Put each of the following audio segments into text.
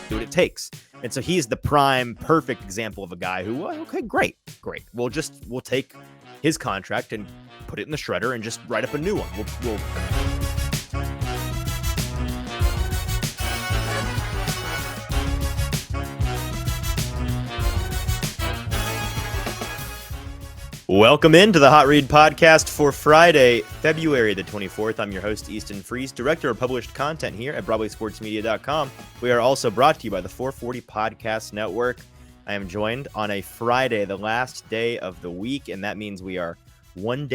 do what it takes. And so he's the prime, perfect example of a guy who, well, okay, great. We'll take his contract and put it in the shredder and just write up a new one. We'll Welcome into the Hot Read Podcast for Friday, February the 24th. I'm your host, Easton Freeze, Director of Published Content here at BroadwaySportsMedia.com. We are also brought to you by the 440 Podcast Network. I am joined on a Friday, the last day of the week, and that means we are one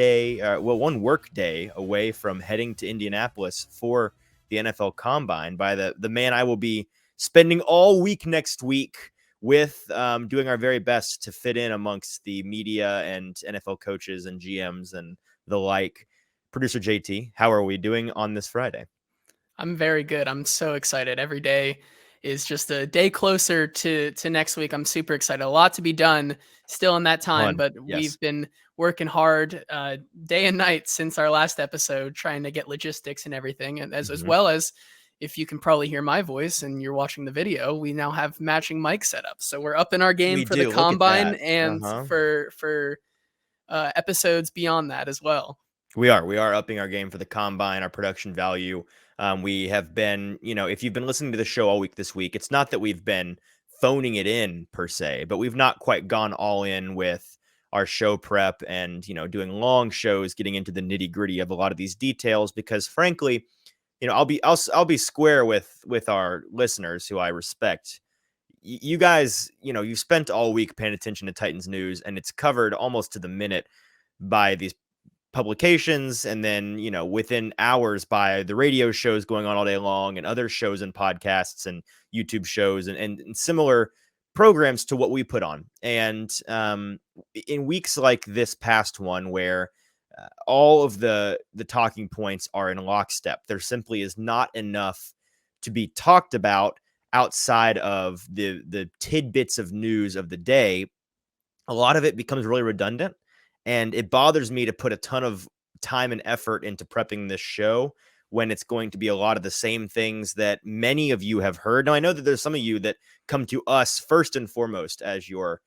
work day away from heading to Indianapolis for the NFL Combine by the man I will be spending all week next week with, doing our very best to fit in amongst the media and NFL coaches and GMs and the like. Producer JT, how are we doing on this Friday? I'm very good. I'm so excited. Every day is just a day closer to next week. I'm super excited. A lot to be done still in that time, but yes. We've been working hard day and night since our last episode, trying to get logistics and everything. And as well as, if you can probably hear my voice and you're watching the video, we now have matching mic set up. So we're up in our game for the Combine and for episodes beyond that as well. We are upping our game for the Combine, our production value. We have been, if you've been listening to the show all week this week, it's not that we've been phoning it in per se, but we've not quite gone all in with our show prep and, doing long shows, getting into the nitty gritty of a lot of these details, because frankly, I'll be square with our listeners who I respect. You guys, you've spent all week paying attention to Titans news, and it's covered almost to the minute by these publications, and then within hours by the radio shows going on all day long and other shows and podcasts and YouTube shows and similar programs to what we put on. And in weeks like this past one, where all of the talking points are in lockstep, there simply is not enough to be talked about outside of the tidbits of news of the day. A lot of it becomes really redundant, and it bothers me to put a ton of time and effort into prepping this show when it's going to be a lot of the same things that many of you have heard. Now, I know that there's some of you that come to us first and foremost as your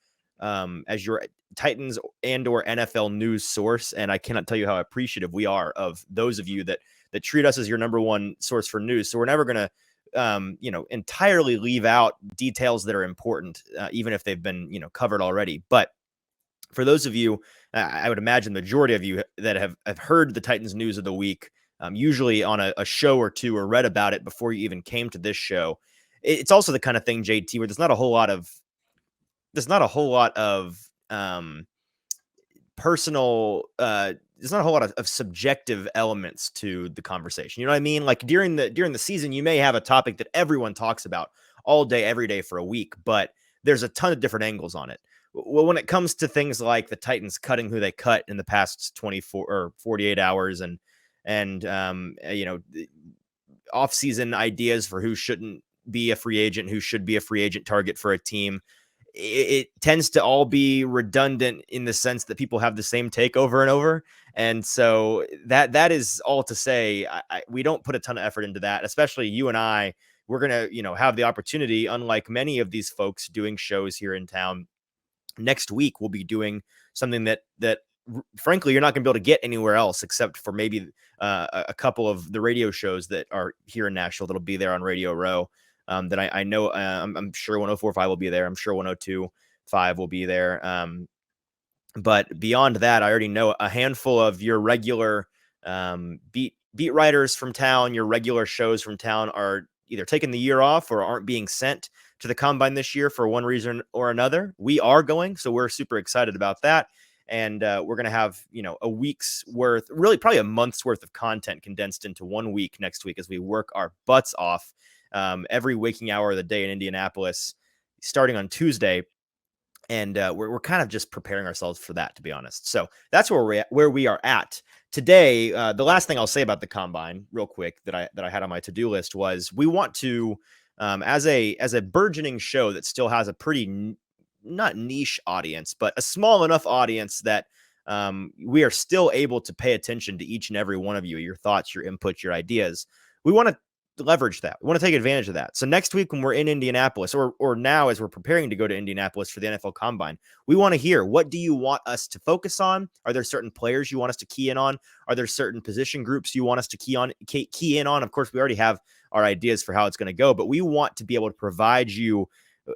Titans and or NFL news source, and I cannot tell you how appreciative we are of those of you that treat us as your number one source for news. So we're never going to entirely leave out details that are important, even if they've been covered already. But for those of you, I would imagine the majority of you that have heard the Titans news of the week, usually on a show or two, or read about it before you even came to this show. It's also the kind of thing, JT, where there's not a whole lot of personal, there's not a whole lot of subjective elements to the conversation. You know what I mean? Like during the season, you may have a topic that everyone talks about all day, every day for a week, but there's a ton of different angles on it. Well, when it comes to things like the Titans cutting who they cut in the past 24 or 48 hours and offseason ideas for who shouldn't be a free agent, who should be a free agent target for a team, it tends to all be redundant in the sense that people have the same take over and over. And so that is all to say, we don't put a ton of effort into that, especially you and I. We're going to, have the opportunity, unlike many of these folks doing shows here in town. Next week, we'll be doing something that frankly, you're not going to be able to get anywhere else except for maybe a couple of the radio shows that are here in Nashville that'll be there on Radio Row. That I know, I'm sure 104.5 will be there. I'm sure 102.5 will be there. But beyond that, I already know a handful of your regular beat writers from town, your regular shows from town are either taking the year off or aren't being sent to the Combine this year for one reason or another. We are going, so we're super excited about that. And we're going to have, a week's worth, really probably a month's worth of content condensed into 1 week next week as we work our butts off every waking hour of the day in Indianapolis, starting on Tuesday. And we're kind of just preparing ourselves for that, to be honest. So that's where we are at today. The last thing I'll say about the Combine real quick that I had on my to-do list was we want to, as a burgeoning show that still has a pretty not niche audience, but a small enough audience that we are still able to pay attention to each and every one of you, your thoughts, your input, your ideas. We want to leverage that. We want to take advantage of that. So next week when we're in Indianapolis, or now as we're preparing to go to Indianapolis for the NFL Combine, we want to hear, what do you want us to focus on? Are there certain players you want us to key in on? Are there certain position groups you want us to key in on? Of course, we already have our ideas for how it's going to go, but we want to be able to provide you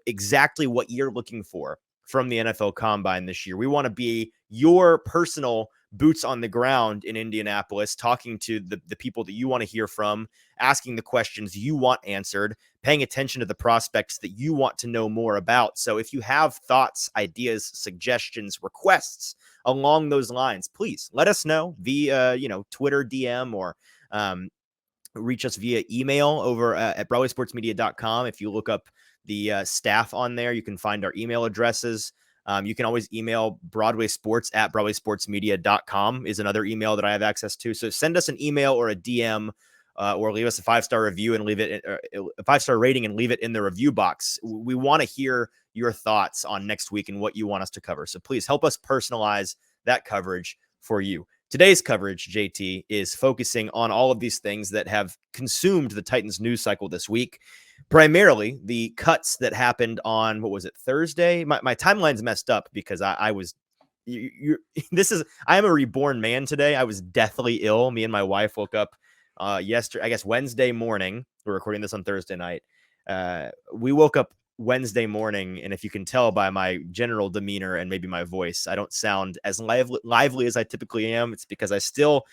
exactly what you're looking for from the NFL Combine this year. We want to be your personal boots on the ground in Indianapolis, talking to the people that you want to hear from, asking the questions you want answered, paying attention to the prospects that you want to know more about. So if you have thoughts, ideas, suggestions, requests along those lines, please let us know via, Twitter DM, or reach us via email over at BroadwaySportsMedia.com. If you look up the staff on there, you can find our email addresses. You can always email BroadwaySports@BroadwaySportsMedia.com is another email that I have access to. So send us an email or a DM, or leave us a 5-star review and leave it a 5-star rating and leave it in the review box. We want to hear your thoughts on next week and what you want us to cover. So please help us personalize that coverage for you. Today's coverage, JT, is focusing on all of these things that have consumed the Titans news cycle this week. Primarily the cuts that happened on, what was it, Thursday? My timeline's messed up because I was, I am a reborn man today. I was deathly ill. Me and my wife woke up yesterday, I guess Wednesday morning. We're recording this on Thursday night. We woke up Wednesday morning, and if you can tell by my general demeanor and maybe my voice, I don't sound as lively as I typically am. It's because I still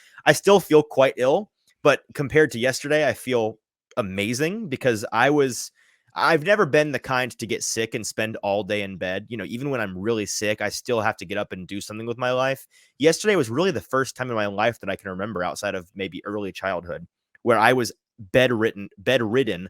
feel quite ill, but compared to yesterday, I feel amazing because I've never been the kind to get sick and spend all day in bed. Even when I'm really sick, I still have to get up and do something with my life. Yesterday was really the first time in my life that I can remember, outside of maybe early childhood, where I was bedridden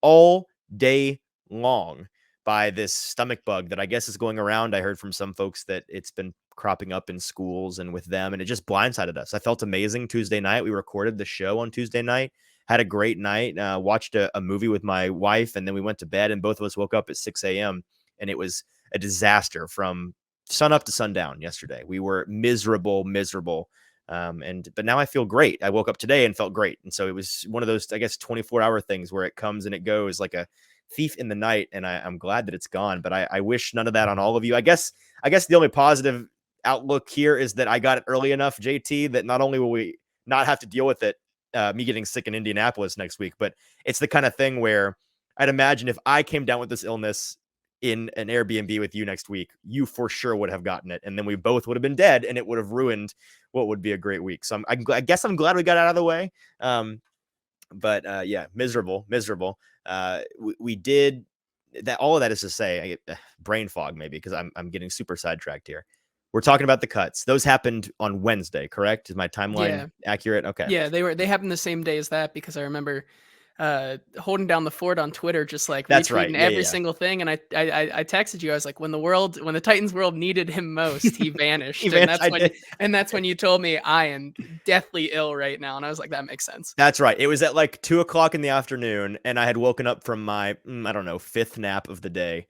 all day long by this stomach bug that I guess is going around. I heard from some folks that it's been cropping up in schools and with them, and it just blindsided us. I felt amazing Tuesday night. We recorded the show on Tuesday night, had a great night, watched a movie with my wife, and then we went to bed, and both of us woke up at 6 a.m. and it was a disaster from sun up to sundown yesterday. We were miserable. But now I feel great. I woke up today and felt great. And so it was one of those, I guess, 24-hour things where it comes and it goes like a thief in the night. And I'm glad that it's gone, but I wish none of that on all of you. I guess the only positive outlook here is that I got it early enough, JT, that not only will we not have to deal with it, me getting sick in Indianapolis next week, but it's the kind of thing where I'd imagine if I came down with this illness in an Airbnb with you next week, you for sure would have gotten it. And then we both would have been dead, and it would have ruined what would be a great week. So I guess I'm glad we got out of the way. Yeah, miserable. We did that. All of that is to say, I get brain fog maybe because I'm getting super sidetracked here. We're talking about the cuts. Those happened on Wednesday, correct? Is my timeline accurate? Okay. Yeah, they happened the same day as that, because I remember holding down the fort on Twitter, just like That's retweeting right. every single thing. And I texted you. I was like, when the Titans world needed him most, he vanished. And that's when you told me I am deathly ill right now. And I was like, that makes sense. That's right. It was at like 2:00 in the afternoon, and I had woken up from my, I don't know, 5th nap of the day.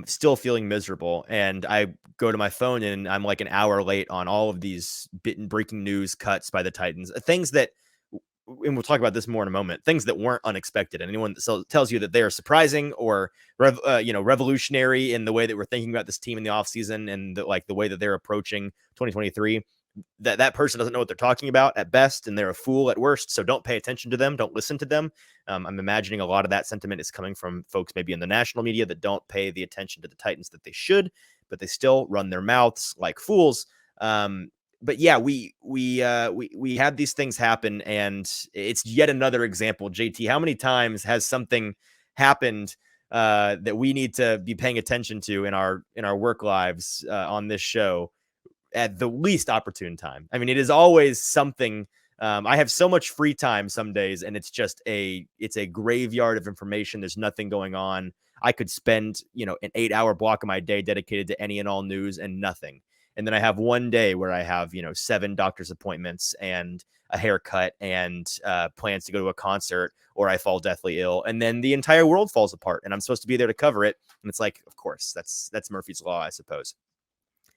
Still feeling miserable. And I go to my phone and I'm like an hour late on all of these breaking news cuts by the Titans, things that, and we'll talk about this more in a moment, things that weren't unexpected. And anyone that tells you that they are surprising or, revolutionary in the way that we're thinking about this team in the offseason and the way that they're approaching 2023, that person doesn't know what they're talking about at best, and they're a fool at worst. So don't pay attention to them. Don't listen to them. I'm imagining a lot of that sentiment is coming from folks maybe in the national media that don't pay the attention to the Titans that they should, but they still run their mouths like fools. But yeah, we had these things happen, and it's yet another example. JT, how many times has something happened that we need to be paying attention to in our work lives on this show at the least opportune time? I mean, it is always something. I have so much free time some days, and it's a graveyard of information. There's nothing going on. I could spend, an 8-hour block of my day dedicated to any and all news and nothing. And then I have one day where I have, 7 doctor's appointments and a haircut and plans to go to a concert, or I fall deathly ill, and then the entire world falls apart, and I'm supposed to be there to cover it. And it's like, of course, that's Murphy's Law, I suppose.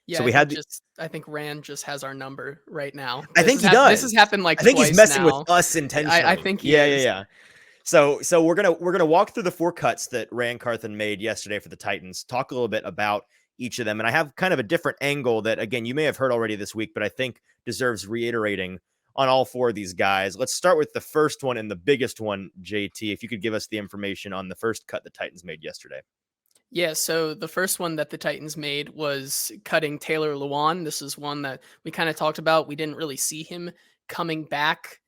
Yeah, so I think Rand just has our number right now. I think he does. This has happened like I think twice he's messing now. with us intentionally. I think he is. Yeah. So we're gonna walk through the 4 cuts that Rand Carthen made yesterday for the Titans. Talk a little bit about each of them, and I have kind of a different angle that, again, you may have heard already this week, but I think deserves reiterating on all 4 of these guys. Let's start with the first one and the biggest one, JT. If you could give us the information on the first cut the Titans made yesterday. Yeah, so the first one that the Titans made was cutting Taylor Lewan. This is one that we kind of talked about. We didn't really see him coming back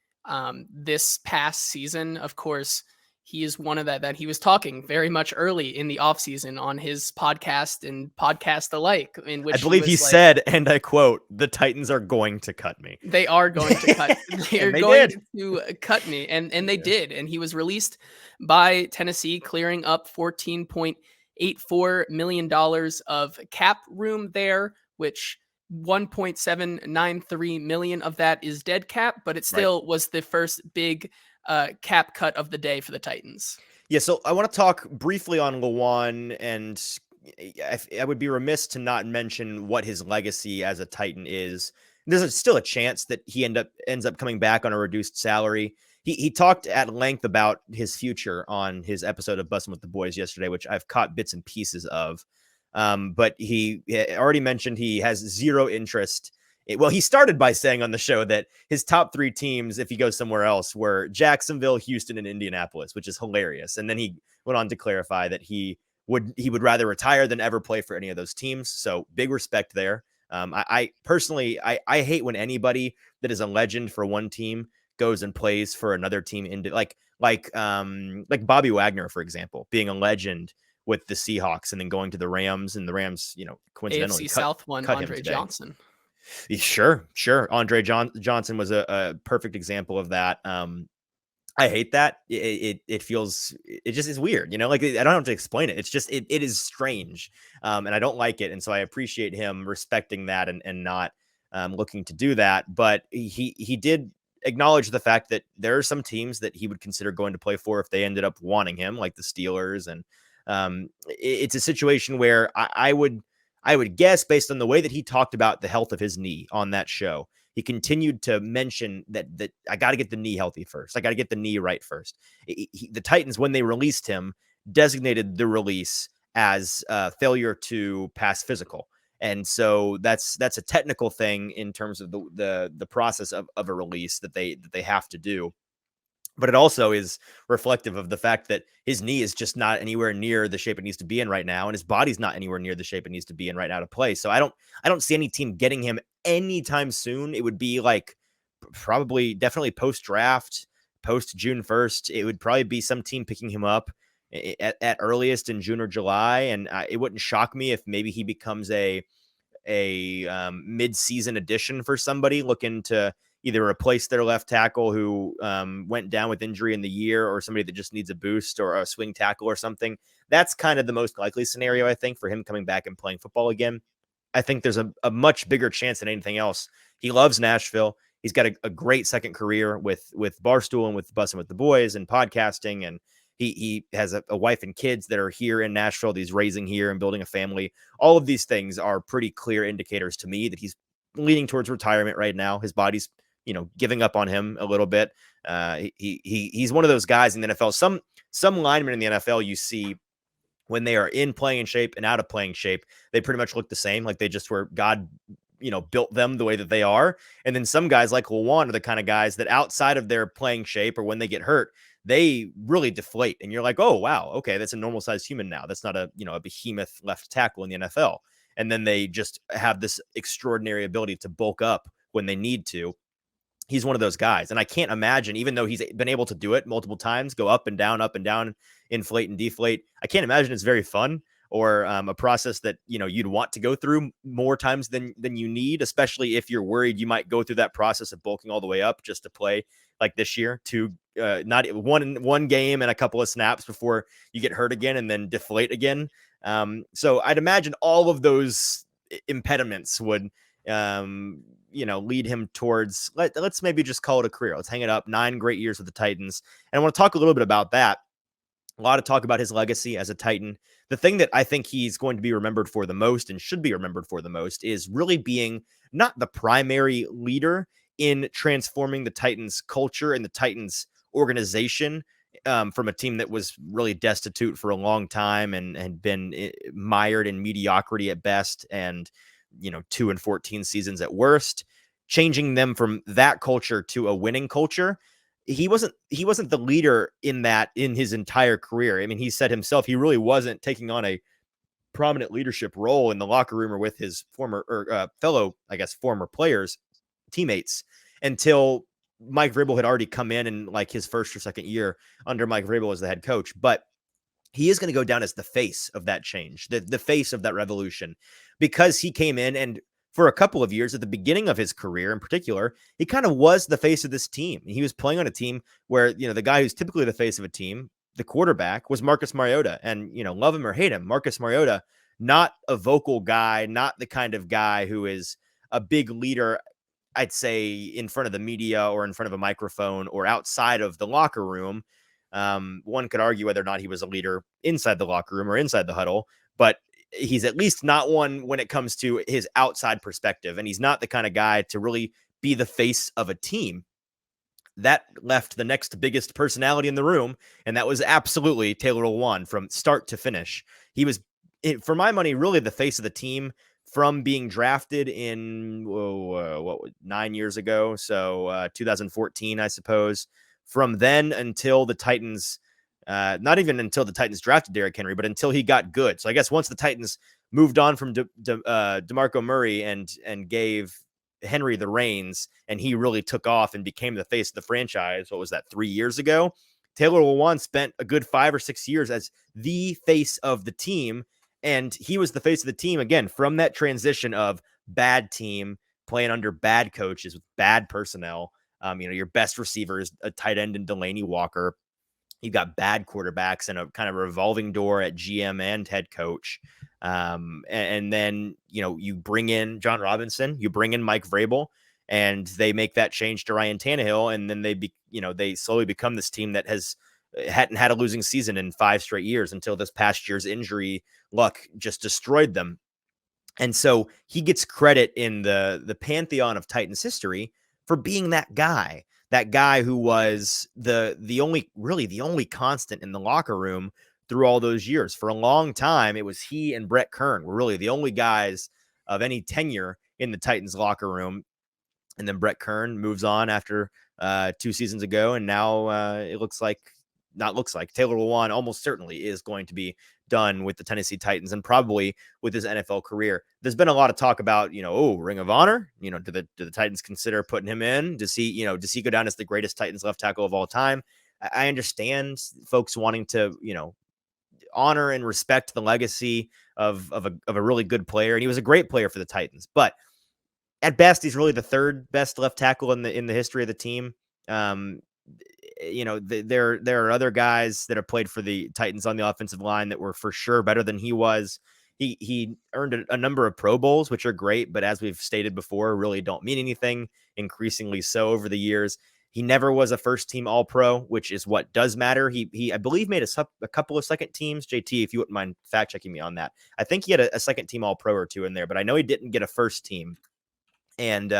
this past season. Of course, he is one of that he was talking very much early in the offseason on his podcast and podcast alike, in which I believe he said, and I quote, "The Titans are going to cut me." They are going to cut. They are going to cut me, and they did. And he was released by Tennessee, clearing up $14.84 million of cap room there, which 1.793 million of that is dead cap, but it still was the first big cap cut of the day for the Titans. Yeah, so I want to talk briefly on Lewan, and I would be remiss to not mention what his legacy as a Titan is. There's still a chance that he ends up coming back on a reduced salary. He talked at length about his future on his episode of Bussin' with the Boys yesterday, which I've caught bits and pieces of. But he already mentioned he has zero interest. Well, he started by saying on the show that his top 3 teams, if he goes somewhere else, were Jacksonville, Houston, and Indianapolis, which is hilarious. And then he went on to clarify that he would rather retire than ever play for any of those teams. So big respect there. I personally hate when anybody that is a legend for one team goes and plays for another team, into like Bobby Wagner, for example, being a legend with the Seahawks and then going to the Rams, and the Rams, coincidentally AFC South one, Andre Johnson. Sure. Andre Johnson was a perfect example of that. I hate that. It feels, it just is weird, like I don't have to explain it. It's just, it is strange. And I don't like it. And so I appreciate him respecting that and not looking to do that. But he did acknowledge the fact that there are some teams that he would consider going to play for if they ended up wanting him, like the Steelers. And it's a situation where I would guess, based on the way that he talked about the health of his knee on that show, he continued to mention that I got to get the knee healthy first. I got to get the knee right first. The Titans, when they released him, designated the release as failure to pass physical. And so that's a technical thing in terms of the process of a release that they have to do. But it also is reflective of the fact that his knee is just not anywhere near the shape it needs to be in right now, and his body's not anywhere near the shape it needs to be in right now to play. So I don't see any team getting him anytime soon. It would be like definitely post-draft, post June 1st. It would probably be some team picking him up at earliest in June or July, and it wouldn't shock me if maybe he becomes a mid-season addition for somebody looking to either replace their left tackle who went down with injury in the year, or somebody that just needs a boost, or a swing tackle or something. That's kind of the most likely scenario, I think, for him coming back and playing football again. I think there's a much bigger chance than anything else. He loves Nashville. He's got a great second career with Barstool and with Bussin' with the Boys and podcasting. And he has a wife and kids that are here in Nashville that he's raising here and building a family. All of these things are pretty clear indicators to me that he's leaning towards retirement right now. His body's giving up on him a little bit. He's one of those guys in the NFL. Some linemen in the NFL you see when they are in playing shape and out of playing shape, they pretty much look the same. Like they just were God, built them the way that they are. And then some guys like Lewan are the kind of guys that outside of their playing shape or when they get hurt, they really deflate. And you're like, oh, wow, okay, that's a normal sized human now. That's not a behemoth left tackle in the NFL. And then they just have this extraordinary ability to bulk up when they need to. He's one of those guys. And I can't imagine, even though he's been able to do it multiple times, go up and down, inflate and deflate. I can't imagine it's very fun or a process that, you'd want to go through more times than you need, especially if you're worried you might go through that process of bulking all the way up just to play like this year, not one game and a couple of snaps before you get hurt again and then deflate again. So I'd imagine all of those impediments would, lead him towards, let's maybe just call it a career. Let's hang it up. 9 great years with the Titans. And I want to talk a little bit about that. A lot of talk about his legacy as a Titan. The thing that I think he's going to be remembered for the most and should be remembered for the most is really being not the primary leader in transforming the Titans culture and the Titans organization from a team that was really destitute for a long time and had been mired in mediocrity at best and, 2-14 seasons at worst, changing them from that culture to a winning culture. He wasn't the leader in his entire career. I mean, he said himself, he really wasn't taking on a prominent leadership role in the locker room or with his former or fellow, I guess, former players, teammates, until Mike Vrabel had already come in like his first or second year under Mike Vrabel as the head coach. But he is going to go down as the face of that change, the face of that revolution, because he came in and for a couple of years at the beginning of his career in particular, he kind of was the face of this team. He was playing on a team where, the guy who's typically the face of a team, the quarterback, was Marcus Mariota. And, love him or hate him, Marcus Mariota, not a vocal guy, not the kind of guy who is a big leader, I'd say, in front of the media or in front of a microphone or outside of the locker room. One could argue whether or not he was a leader inside the locker room or inside the huddle, but he's at least not one when it comes to his outside perspective. And he's not the kind of guy to really be the face of a team. That left the next biggest personality in the room, and that was absolutely Taylor Lewan from start to finish. He was, for my money, really the face of the team from being drafted in 9 years ago, so 2014, I suppose. From then until the Titans, not even until the Titans drafted Derrick Henry, but until he got good. So I guess once the Titans moved on from DeMarco Murray and gave Henry the reins, and he really took off and became the face of the franchise. What was that, 3 years ago? Taylor Lewan spent a good 5 or 6 years as the face of the team, and he was the face of the team again from that transition of bad team playing under bad coaches with bad personnel. Your best receiver is a tight end in Delaney Walker. You've got bad quarterbacks and a kind of a revolving door at GM and head coach. And then, you bring in John Robinson, you bring in Mike Vrabel, and they make that change to Ryan Tannehill. And then they slowly become this team that hadn't had a losing season in 5 straight years until this past year's injury luck just destroyed them. And so he gets credit in the pantheon of Titans history for being that guy who was the only constant in the locker room through all those years. For a long time, it was he and Brett Kern were really the only guys of any tenure in the Titans locker room. And then Brett Kern moves on after 2 seasons ago. And now it looks like Taylor Lewan almost certainly is going to be done with the Tennessee Titans and probably with his NFL career. There's been a lot of talk about, Ring of Honor. Do the Titans consider putting him in? Does he go down as the greatest Titans left tackle of all time? I understand folks wanting to, honor and respect the legacy of a really good player. And he was a great player for the Titans, but at best, he's really the third best left tackle in the history of the team. There are other guys that have played for the Titans on the offensive line that were for sure better than he was. He earned a number of Pro Bowls, which are great, but as we've stated before, really don't mean anything, increasingly so over the years. He never was a first-team All-Pro, which is what does matter. He I believe, made a couple of second teams. JT, if you wouldn't mind fact-checking me on that. I think he had a second-team All-Pro or two in there, but I know he didn't get a first team. And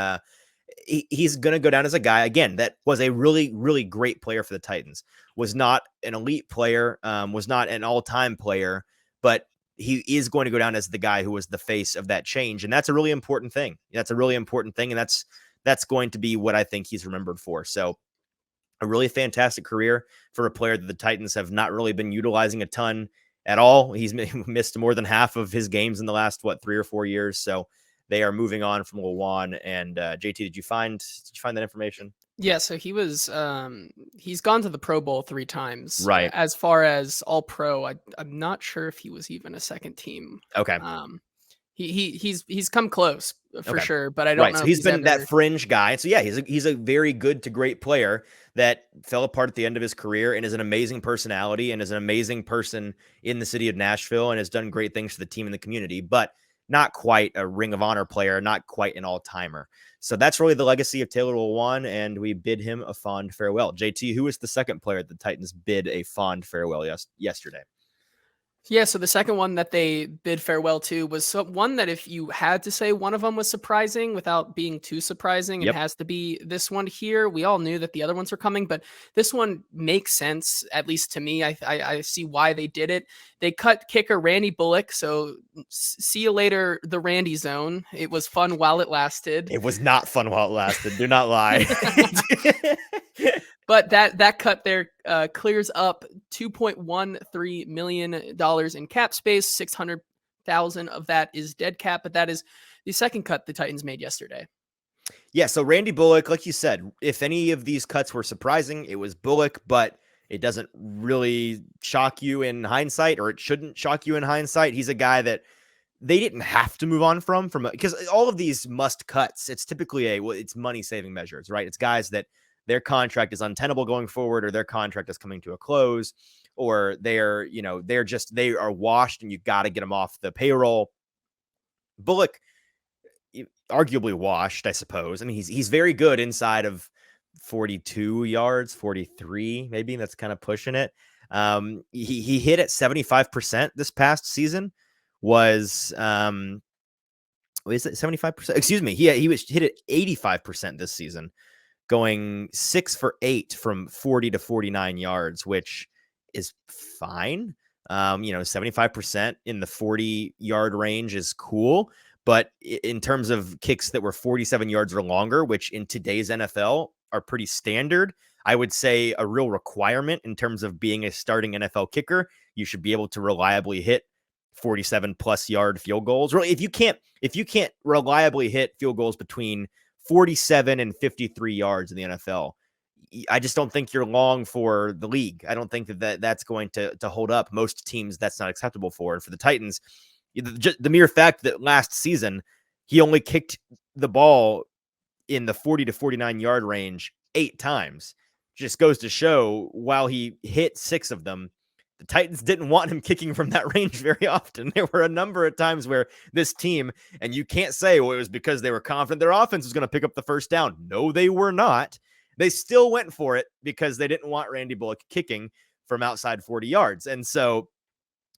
he's going to go down as a guy, again, that was a really, really great player for the Titans, was not an elite player, was not an all-time player, but he is going to go down as the guy who was the face of that change. And that's a really important thing. And that's going to be what I think he's remembered for. So a really fantastic career for a player that the Titans have not really been utilizing a ton at all. He's missed more than half of his games in the last, 3 or 4 years. So they are moving on from Lewan. And JT, did you find that information? Yeah, so he was he's gone to the Pro Bowl 3 times. Right. As far as All Pro, I'm not sure if he was even a second team. Okay. He's come close for sure, but I don't know. So he's been that fringe guy. So yeah, he's a very good to great player that fell apart at the end of his career and is an amazing personality and is an amazing person in the city of Nashville and has done great things for the team and the community, but not quite a Ring of Honor player, not quite an all-timer. So that's really the legacy of Taylor Lewan, and we bid him a fond farewell. JT, who was the second player the Titans bid a fond farewell yesterday? Yeah, so the second one that they bid farewell to was one that if you had to say one of them was surprising without being too surprising, it Yep. has to be this one here. We all knew that the other ones were coming, but this one makes sense, at least to me. I see why they did it. They cut kicker Randy Bullock, so see you later, the Randy zone. It was fun while it lasted. It was not fun while it lasted. Do not lie. But that cut there clears up $2.13 million in cap space. 600,000 of that is dead cap, but that is the second cut the Titans made yesterday. Yeah, so Randy Bullock, like you said, if any of these cuts were surprising, it was Bullock, but it doesn't really shock you in hindsight, or it shouldn't shock you in hindsight. He's a guy that they didn't have to move on from because all of these must cuts, it's typically it's money saving measures, right? It's guys that their contract is untenable going forward, or their contract is coming to a close, or they are washed and you got to get them off the payroll. Bullock, arguably washed, I suppose. I mean, he's very good inside of 42 yards, 43, maybe. That's kind of pushing it. He hit at 75% this past season. Was is it 75%? Excuse me. He was hit at 85% this season, going 6 for 8 from 40 to 49 yards, which is fine. 75% in the 40-yard range is cool. But in terms of kicks that were 47 yards or longer, which in today's NFL are pretty standard, I would say a real requirement in terms of being a starting NFL kicker, you should be able to reliably hit 47 plus yard field goals. Really, if you can't reliably hit field goals between 47 and 53 yards in the NFL, I just don't think you're long for the league. I don't think that's going to hold up. Most teams, that's not acceptable for. And for the Titans, the mere fact that last season he only kicked the ball in the 40 to 49 yard range 8 times just goes to show, while he hit 6 of them, the Titans didn't want him kicking from that range very often. There were a number of times where this team, and you can't say, well, it was because they were confident their offense was going to pick up the first down. No, they were not. They still went for it because they didn't want Randy Bullock kicking from outside 40 yards. And so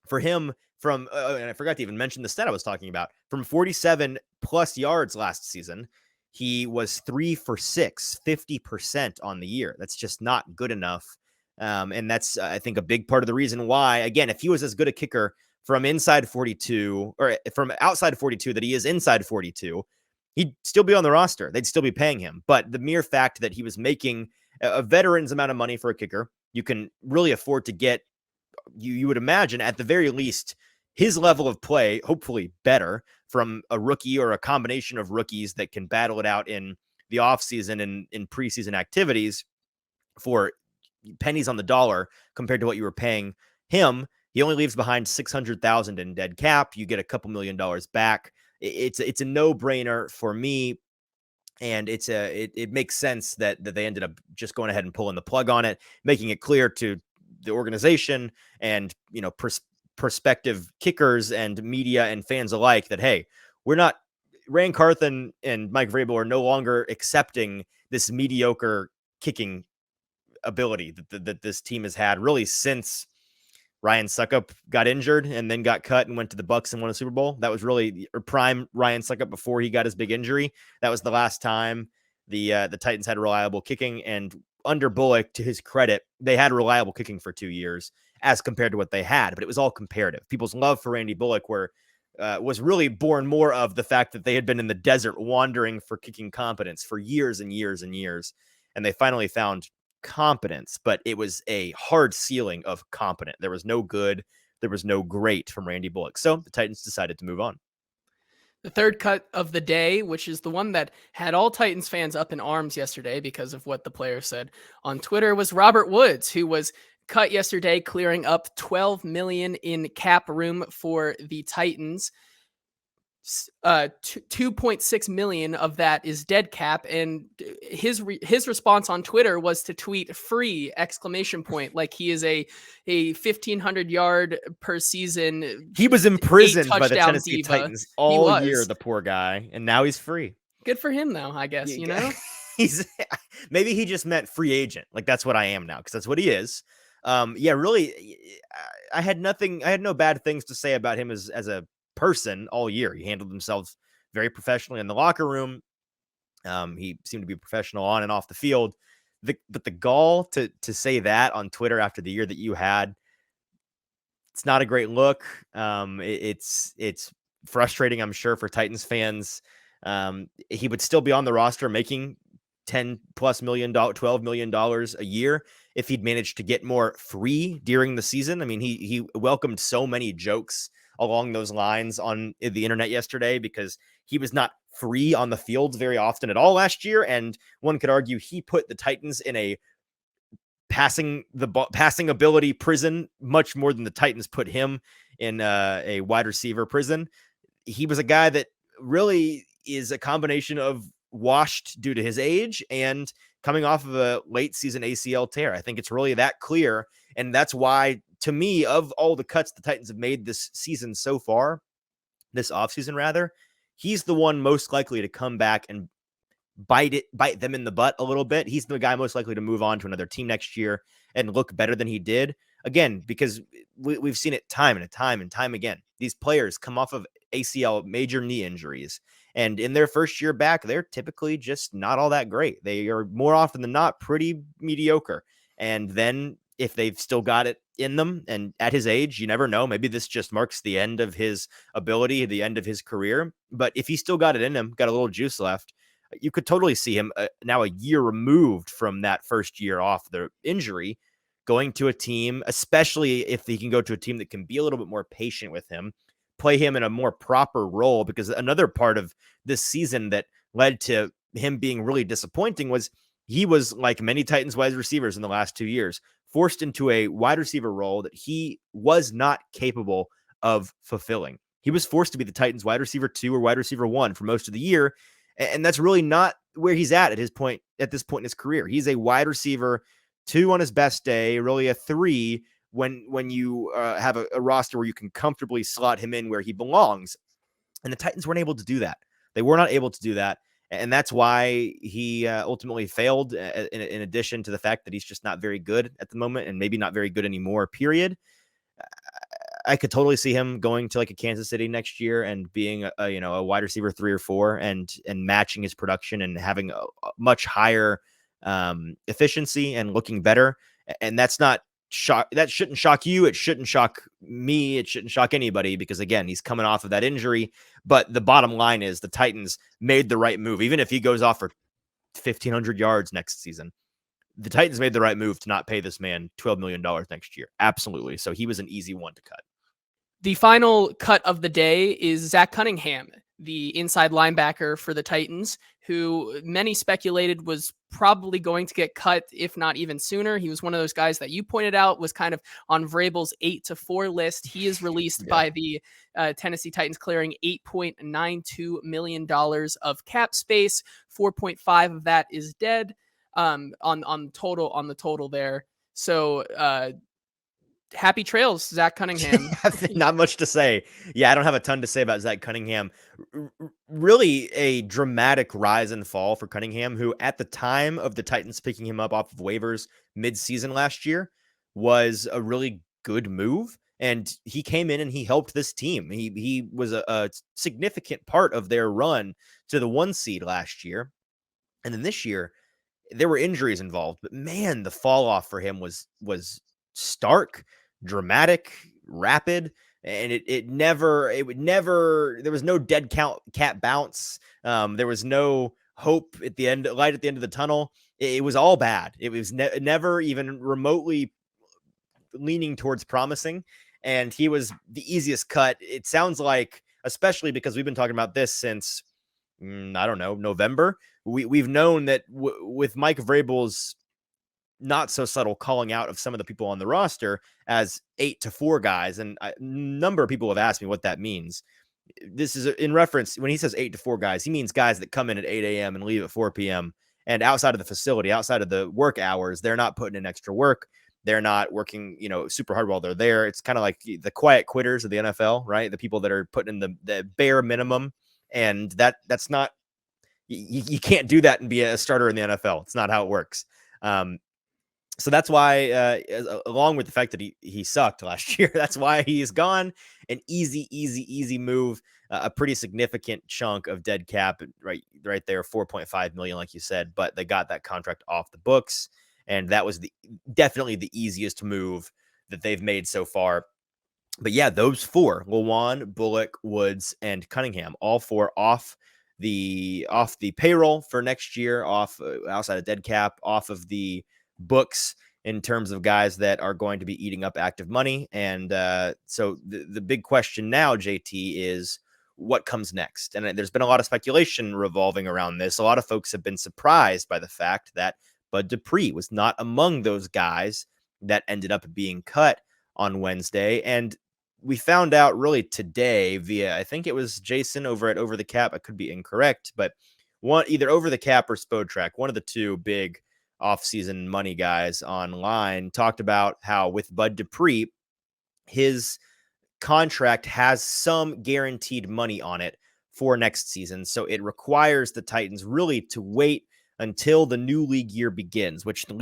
for him, and I forgot to even mention the stat I was talking about, from 47 plus yards last season, he was 3 for 6, 50% on the year. That's just not good enough. And that's, I think, a big part of the reason why, again, if he was as good a kicker from inside 42 or from outside 42 that he is inside 42, he'd still be on the roster. They'd still be paying him. But the mere fact that he was making a veteran's amount of money for a kicker, you can really afford to get, you would imagine, at the very least, his level of play, hopefully better, from a rookie or a combination of rookies that can battle it out in the offseason and in preseason activities for pennies on the dollar compared to what you were paying him. He only leaves behind $600,000 in dead cap. You get a couple $1 million back. It's a no-brainer for me. And it makes sense that they ended up just going ahead and pulling the plug on it, making it clear to the organization and, prospective kickers and media and fans alike that, hey, Rand Carthen and Mike Vrabel are no longer accepting this mediocre kicking ability that this team has had really since Ryan Suckup got injured and then got cut and went to the Bucs and won a Super Bowl. That was really prime Ryan Suckup before he got his big injury. That was the last time the Titans had reliable kicking. And under Bullock, to his credit, they had reliable kicking for 2 years as compared to what they had, but it was all comparative. People's love for Randy Bullock was really born more of the fact that they had been in the desert wandering for kicking competence for years and years and years. And they finally found competence, but it was a hard ceiling of competent. There was no good, there was no great from Randy Bullock. So the Titans decided to move on. The third cut of the day, which is the one that had all Titans fans up in arms yesterday because of what the player said on Twitter, was Robert Woods, who was cut yesterday, clearing up $12 million in cap room for the Titans. 2.6 million of that is dead cap, and his response on Twitter was to tweet "free!" ! Like he is a 1,500 yard per season. He was imprisoned by the Tennessee diva. Titans all year, the poor guy, and now he's free. Good for him, though. I guess he's maybe he just meant free agent. Like that's what I am now, because that's what he is. Really, I had no bad things to say about him as a person all year. He handled himself very professionally in the locker room. He seemed to be professional on and off the field. But the gall to say that on Twitter after the year that you had, it's not a great look. It's frustrating, I'm sure, for Titans fans. He would still be on the roster making $10+ million, $12 million a year if he'd managed to get more free during the season. I mean, he welcomed so many jokes along those lines on the internet yesterday because he was not free on the fields very often at all last year. And one could argue he put the Titans in a passing ability prison much more than the Titans put him in a wide receiver prison. He was a guy that really is a combination of washed due to his age and coming off of a late season ACL tear. I think it's really that clear. And that's why, to me, of all the cuts the Titans have made this season so far, this offseason rather, he's the one most likely to come back and bite them in the butt a little bit. He's the guy most likely to move on to another team next year and look better than he did. Again, because we've seen it time and time again. These players come off of ACL, major knee injuries, and in their first year back, they're typically just not all that great. They are more often than not pretty mediocre. And then if they've still got it in them, and at his age, you never know. Maybe this just marks the end of his ability, the end of his career. But if he still got it in him, got a little juice left, you could totally see him now a year removed from that first year off the injury, going to a team, especially if he can go to a team that can be a little bit more patient with him, play him in a more proper role. Because another part of this season that led to him being really disappointing was he was, like many Titans wide receivers in the last 2 years, forced into a wide receiver role that he was not capable of fulfilling. He was forced to be the Titans wide receiver 2 or wide receiver 1 for most of the year. And that's really not where he's at this point in his career. He's a wide receiver 2 on his best day, really a 3 when you have a roster where you can comfortably slot him in where he belongs. And the Titans weren't able to do that. They were not able to do that. And that's why he ultimately failed, in addition to the fact that he's just not very good at the moment and maybe not very good anymore, period. I could totally see him going to like a Kansas City next year and being a wide receiver 3 or 4 and matching his production and having a much higher efficiency and looking better. And that's not that shouldn't shock you. It shouldn't shock me. It shouldn't shock anybody because, again, he's coming off of that injury. But the bottom line is the Titans made the right move. Even if he goes off for 1,500 yards next season, the Titans made the right move to not pay this man $12 million next year. Absolutely. So he was an easy one to cut. The final cut of the day is Zach Cunningham, the inside linebacker for the Titans, who many speculated was probably going to get cut, if not even sooner. He was one of those guys that you pointed out was kind of on Vrabel's 8-4 list. He is released by the Tennessee Titans, clearing $8.92 million of cap space. 4.5 of that is dead on the total there. So happy trails, Zach Cunningham. Not much to say. Yeah, I don't have a ton to say about Zach Cunningham. Really a dramatic rise and fall for Cunningham, who at the time of the Titans picking him up off of waivers mid-season last year was a really good move. And he came in and he helped this team. He was a significant part of their run to the 1 seed last year. And then this year, there were injuries involved. But man, the fall off for him was stark, dramatic, rapid, and there was no dead cat bounce. There was no hope at the end, light at the end of the tunnel. It was all bad. It was never even remotely leaning towards promising. And he was the easiest cut. It sounds like, especially because we've been talking about this since, I don't know, November. We've known that with Mike Vrabel's not so subtle calling out of some of the people on the roster as 8-4 guys. And a number of people have asked me what that means. This is in reference when he says 8-4 guys, he means guys that come in at 8 a.m. and leave at 4 p.m. And outside of the facility, outside of the work hours, they're not putting in extra work. They're not working, super hard while they're there. It's kind of like the quiet quitters of the NFL, right? The people that are putting in the bare minimum. And that's not, you can't do that and be a starter in the NFL. It's not how it works. So that's why, along with the fact that he sucked last year, that's why he's gone. An easy move, a pretty significant chunk of dead cap, right there, 4.5 million, like you said. But they got that contract off the books, and that was definitely the easiest move that they've made so far. But yeah, those four: Lewan, Bullock, Woods, and Cunningham, all four off the payroll for next year, off outside of dead cap, off of the books in terms of guys that are going to be eating up active money. And so the big question now, JT, is what comes next. And there's been a lot of speculation revolving around this. A lot of folks have been surprised by the fact that Bud Dupree was not among those guys that ended up being cut on Wednesday. And we found out really today via, I think it was Jason over at Over the Cap. I could be incorrect, but either Over the Cap or Spotrac, one of the two big offseason money guys online, talked about how with Bud Dupree, his contract has some guaranteed money on it for next season. So it requires the Titans really to wait until the new league year begins, which the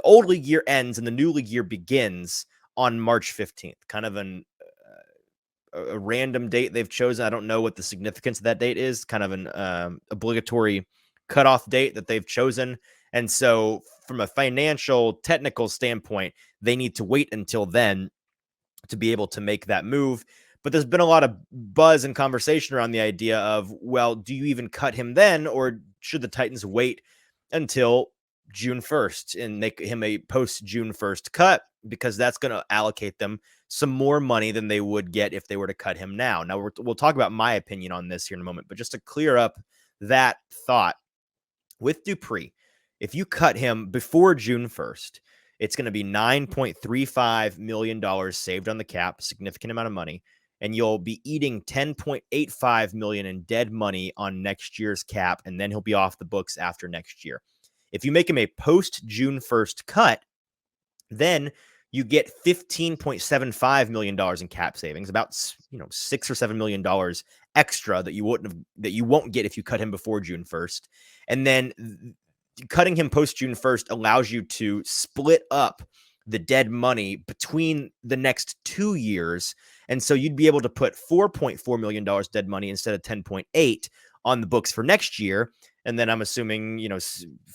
old league year ends and the new league year begins on March 15th. Kind of a random date they've chosen. I don't know what the significance of that date is. Kind of an obligatory cutoff date that they've chosen. And so from a financial, technical standpoint, they need to wait until then to be able to make that move. But there's been a lot of buzz and conversation around the idea of, well, do you even cut him then, or should the Titans wait until June 1st and make him a post June 1st cut, because that's going to allocate them some more money than they would get if they were to cut him now. Now, we'll talk about my opinion on this here in a moment, but just to clear up that thought, with Dupree, if you cut him before June 1st, it's going to be $9.35 million saved on the cap, significant amount of money, and you'll be eating $10.85 million in dead money on next year's cap, and then he'll be off the books after next year. If you make him a post June 1st cut, then you get $15.75 million in cap savings, about $6 or $7 million extra that you won't get if you cut him before June 1st. And then cutting him post June 1st allows you to split up the dead money between the next 2 years. And so you'd be able to put $4.4 million dead money instead of 10.8 on the books for next year. And then I'm assuming,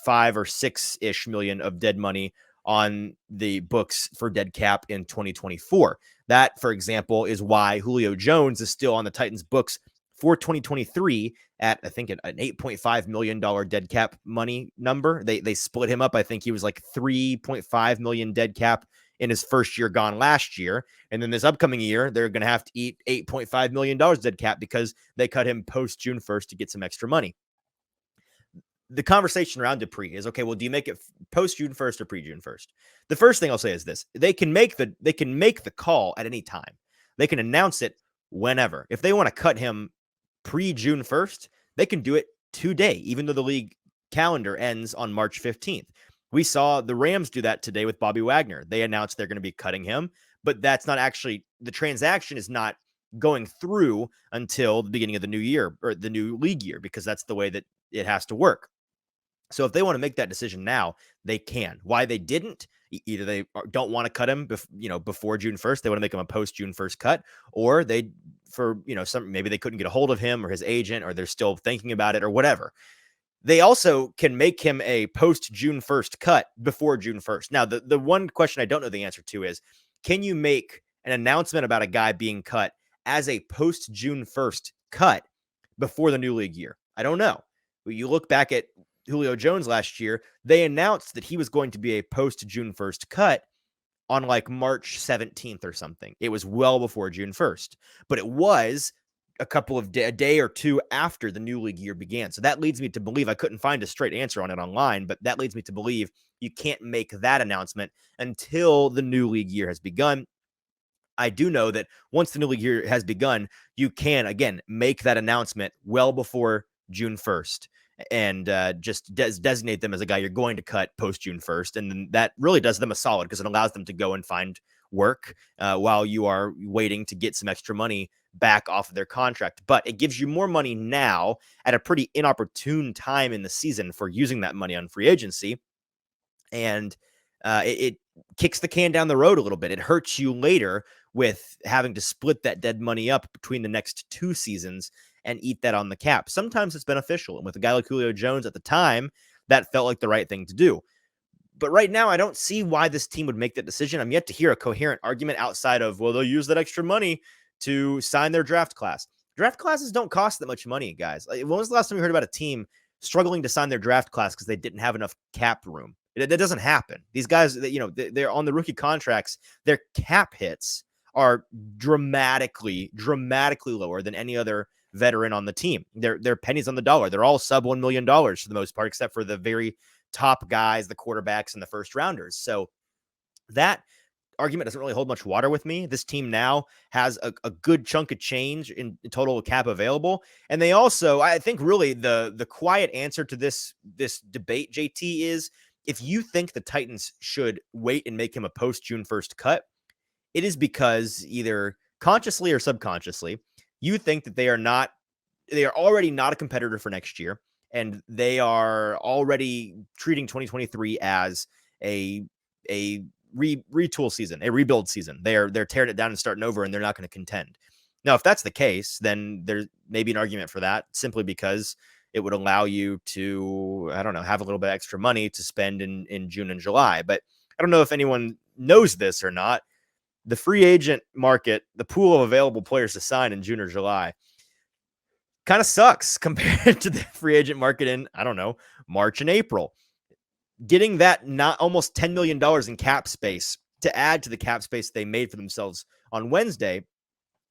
5 or 6-ish million of dead money on the books for dead cap in 2024. That, for example, is why Julio Jones is still on the Titans books for 2023 at, I think, an $8.5 million dead cap money number. They split him up. I think he was like $3.5 million dead cap in his first year gone last year. And then this upcoming year, they're going to have to eat $8.5 million dead cap because they cut him post June 1st to get some extra money. The conversation around Dupree is, okay, well, do you make it post June 1st or pre June 1st? The first thing I'll say is this: they can make the call at any time. They can announce it whenever. If they want to cut him pre June 1st, they can do it today, even though the league calendar ends on March 15th. We saw the Rams do that today with Bobby Wagner. They announced they're going to be cutting him, but that's not actually, the transaction is not going through until the beginning of the new year or the new league year, because that's the way that it has to work. So if they want to make that decision now, they can. Why they didn't? Either they don't want to cut him, before June 1st. They want to make him a post June 1st cut, or maybe they couldn't get a hold of him or his agent, or they're still thinking about it or whatever. They also can make him a post June 1st cut before June 1st. Now, the one question I don't know the answer to is, can you make an announcement about a guy being cut as a post June 1st cut before the new league year? I don't know. You look back at Julio Jones last year, they announced that he was going to be a post June 1st cut on like March 17th or something. It was well before June 1st, but it was a day or two after the new league year began. So that leads me to believe, I couldn't find a straight answer on it online, but that leads me to believe you can't make that announcement until the new league year has begun. I do know that once the new league year has begun, you can, again, make that announcement well before June 1st. And just designate them as a guy you're going to cut post June 1st. And then that really does them a solid, because it allows them to go and find work while you are waiting to get some extra money back off of their contract. But it gives you more money now at a pretty inopportune time in the season for using that money on free agency. And it kicks the can down the road a little bit. It hurts you later with having to split that dead money up between the next 2 seasons and eat that on the cap. Sometimes it's beneficial. And with a guy like Julio Jones at the time, that felt like the right thing to do. But right now, I don't see why this team would make that decision. I'm yet to hear a coherent argument outside of, well, they'll use that extra money to sign their draft class. Draft classes don't cost that much money, guys. Like, when was the last time you heard about a team struggling to sign their draft class because they didn't have enough cap room? That doesn't happen. These guys, they're on the rookie contracts. Their cap hits are dramatically lower than any other veteran on the team. They're pennies on the dollar. They're all sub $1 million for the most part, except for the very top guys, the quarterbacks, and the first rounders. So that argument doesn't really hold much water with me. This team now has a good chunk of change in total cap available. And they also, I think really the quiet answer to this debate, JT, is if you think the Titans should wait and make him a post June 1st cut, it is because either consciously or subconsciously, you think that they are already not a competitor for next year. And they are already treating 2023 as a retool season, a rebuild season. They're tearing it down and starting over, and they're not going to contend. Now, if that's the case, then there's maybe an argument for that, simply because it would allow you to, I don't know, have a little bit extra money to spend in June and July. But I don't know if anyone knows this or not. The free agent market, the pool of available players to sign in June or July, kind of sucks compared to the free agent market in, I don't know, March and April. Getting that not almost $10 million in cap space to add to the cap space they made for themselves on Wednesday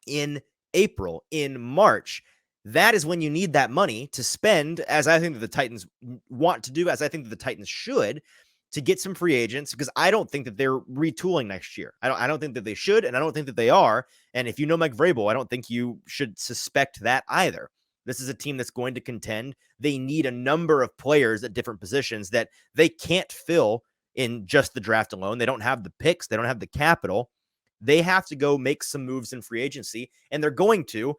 in April, in March, that is when you need that money to spend, as I think that the Titans want to do, as I think that the Titans should, to get some free agents, because I don't think that they're retooling next year. I don't think that they should, and I don't think that they are. And if you know Mike Vrabel, I don't think you should suspect that either. This is a team that's going to contend. They need a number of players at different positions that they can't fill in just the draft alone. They don't have the picks. They don't have the capital. They have to go make some moves in free agency, and they're going to.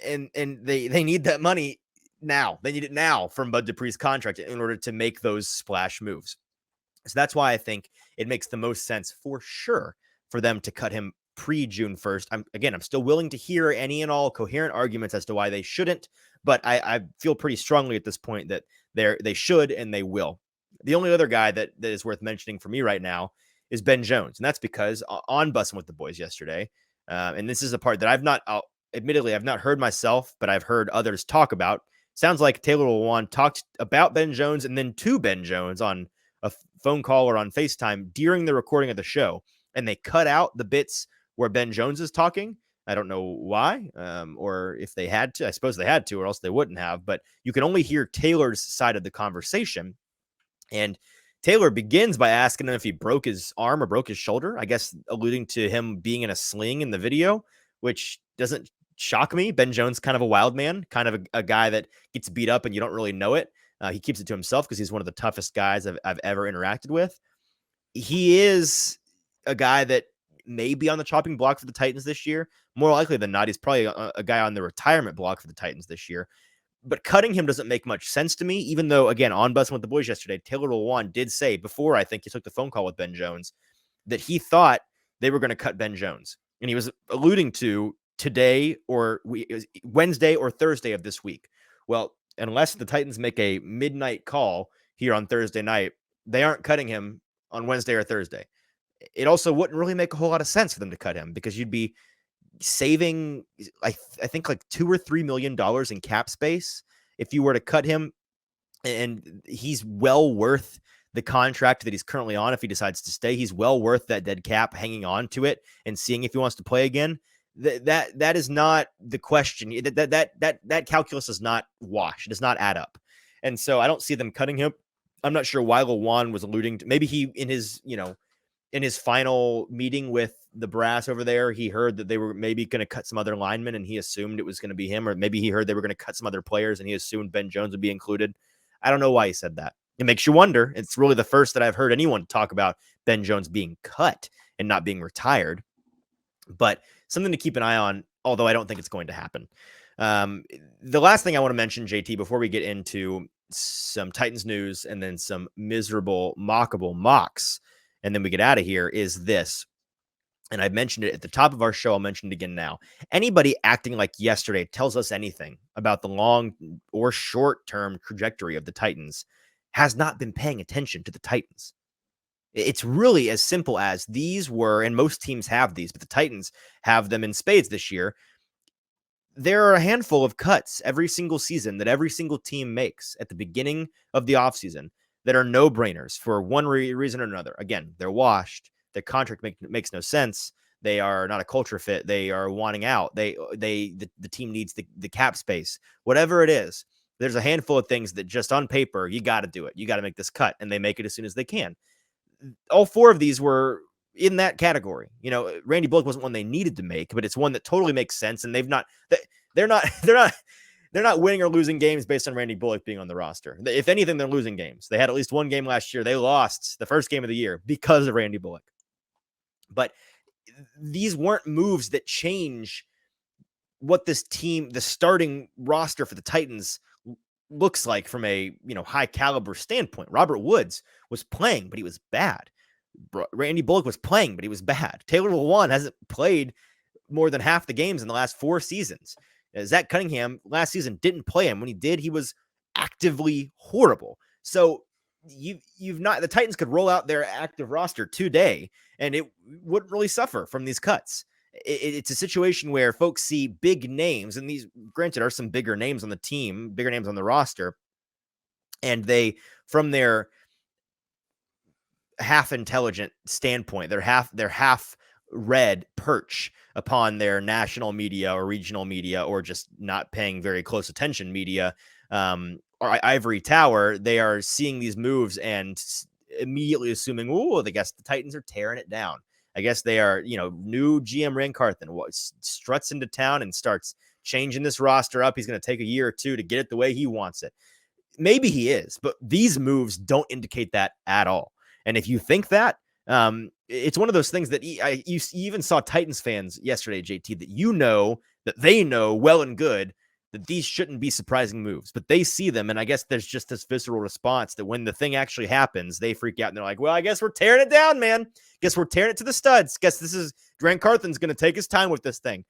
And they need that money now. They need it now from Bud Dupree's contract in order to make those splash moves. So that's why I think it makes the most sense for sure for them to cut him pre-June 1st. I'm still willing to hear any and all coherent arguments as to why they shouldn't, but I feel pretty strongly at this point that they should and they will. The only other guy that is worth mentioning for me right now is Ben Jones, and that's because on Bussing with the Boys yesterday, and this is a part that admittedly I've not heard myself, but I've heard others talk about. Sounds like Taylor Lewan talked about Ben Jones and then to Ben Jones on a phone call or on FaceTime during the recording of the show, and they cut out the bits where Ben Jones is talking. I don't know why, or if they had to. I suppose they had to, or else they wouldn't have. But you can only hear Taylor's side of the conversation. And Taylor begins by asking him if he broke his arm or broke his shoulder, I guess alluding to him being in a sling in the video, which doesn't shock me. Ben Jones, kind of a wild man, kind of a guy that gets beat up and you don't really know it. He keeps it to himself because he's one of the toughest guys I've ever interacted with. He is a guy that may be on the chopping block for the Titans this year. More likely than not, he's probably a guy on the retirement block for the Titans this year. But cutting him doesn't make much sense to me, even though, again, on Bussing with the Boys yesterday, Taylor Lewan did say before I think he took the phone call with Ben Jones that he thought they were going to cut Ben Jones. And he was alluding to today or Wednesday or Thursday of this week. Well, unless the Titans make a midnight call here on Thursday night, they aren't cutting him on Wednesday or Thursday. It also wouldn't really make a whole lot of sense for them to cut him because you'd be saving, I think, like $2 or $3 million in cap space if you were to cut him. And he's well worth the contract that he's currently on. If he decides to stay, he's well worth that dead cap, hanging on to it and seeing if he wants to play again. That is not the question. That calculus does not wash. It does not add up. And so I don't see them cutting him. I'm not sure why Lewan was alluding to, maybe he in his final meeting with the brass over there, he heard that they were maybe going to cut some other linemen and he assumed it was going to be him, or maybe he heard they were going to cut some other players and he assumed Ben Jones would be included. I don't know why he said that. It makes you wonder. It's really the first that I've heard anyone talk about Ben Jones being cut and not being retired, but something to keep an eye on, although I don't think it's going to happen. The last thing I want to mention, JT, before we get into some Titans news and then some miserable, mockable mocks, and then we get out of here, is this. And I mentioned it at the top of our show. I'll mention it again now. Anybody acting like yesterday tells us anything about the long or short-term trajectory of the Titans has not been paying attention to the Titans. It's really as simple as these were, and most teams have these, but the Titans have them in spades this year. There are a handful of cuts every single season that every single team makes at the beginning of the offseason that are no-brainers for one reason or another. Again, they're washed. Their contract makes no sense. They are not a culture fit. They are wanting out. The team needs the cap space. Whatever it is, there's a handful of things that just on paper, you got to do it. You got to make this cut, and they make it as soon as they can. All four of these were in that category. You know, Randy Bullock wasn't one they needed to make, but it's one that totally makes sense. And they're not winning or losing games based on Randy Bullock being on the roster. If anything, they're losing games. They had at least one game last year. They lost the first game of the year because of Randy Bullock. But these weren't moves that change what this team, the starting roster for the Titans, looks like from a high caliber standpoint. Robert Woods was playing, but he was bad. Randy Bullock was playing, but he was bad. Taylor Lewan hasn't played more than half the games in the last 4 seasons. Zach Cunningham last season didn't play him. When he did, he was actively horrible. So the Titans could roll out their active roster today and it wouldn't really suffer from these cuts. It's a situation where folks see big names, and these, granted, are some bigger names on the team, bigger names on the roster, and they, from their half intelligent standpoint, they're half read perch upon their national media or regional media, or just not paying very close attention media, or ivory tower. They are seeing these moves and immediately assuming, I guess the Titans are tearing it down. I guess they are, new GM Rand Carthen struts into town and starts changing this roster up. He's going to take a year or two to get it the way he wants it. Maybe he is, but these moves don't indicate that at all. And if you think that, it's one of those things that you even saw Titans fans yesterday, JT, that they know well and good that these shouldn't be surprising moves, but they see them. And I guess there's just this visceral response that when the thing actually happens, they freak out and they're like, well, I guess we're tearing it down, man. Guess we're tearing it to the studs. Guess this is Grant Carthen's going to take his time with this thing.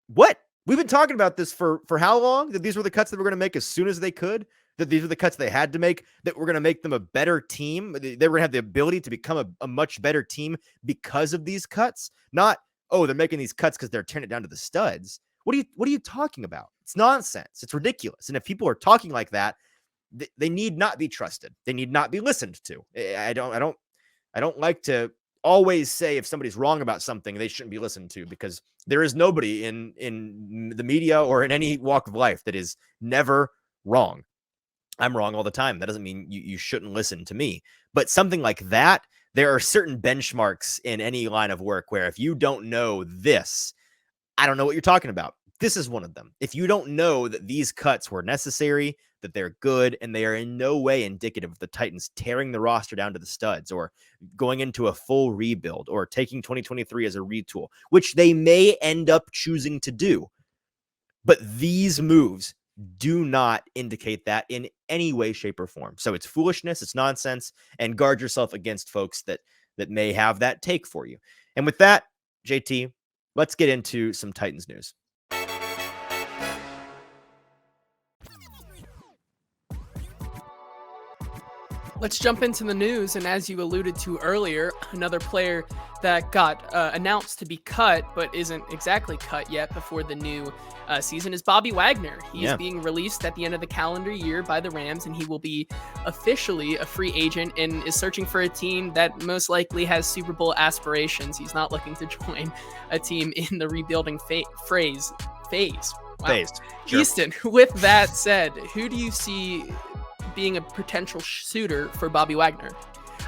What? We've been talking about this for how long? That these were the cuts that were going to make as soon as they could, that these were the cuts they had to make, that were going to make them a better team. They were going to have the ability to become a much better team because of these cuts. Not, they're making these cuts because they're tearing it down to the studs. What are you talking about? It's nonsense. It's ridiculous. And if people are talking like that, they need not be trusted. They need not be listened to. I don't like to always say if somebody's wrong about something, they shouldn't be listened to, because there is nobody in the media or in any walk of life that is never wrong. I'm wrong all the time. That doesn't mean you shouldn't listen to me. But something like that, there are certain benchmarks in any line of work where if you don't know this, I don't know what you're talking about. This is one of them. If you don't know that these cuts were necessary, that they're good, and they are in no way indicative of the Titans tearing the roster down to the studs or going into a full rebuild or taking 2023 as a retool, which they may end up choosing to do. But these moves do not indicate that in any way, shape, or form. So it's foolishness, it's nonsense, and guard yourself against folks that may have that take for you. And with that, JT, let's get into some Titans news. Let's jump into the news. And as you alluded to earlier, another player that got announced to be cut, but isn't exactly cut yet before the new season, is Bobby Wagner. He's being released at the end of the calendar year by the Rams, and he will be officially a free agent and is searching for a team that most likely has Super Bowl aspirations. He's not looking to join a team in the rebuilding phase. Wow. Sure. Easton, with that said, who do you see being a potential suitor for Bobby Wagner?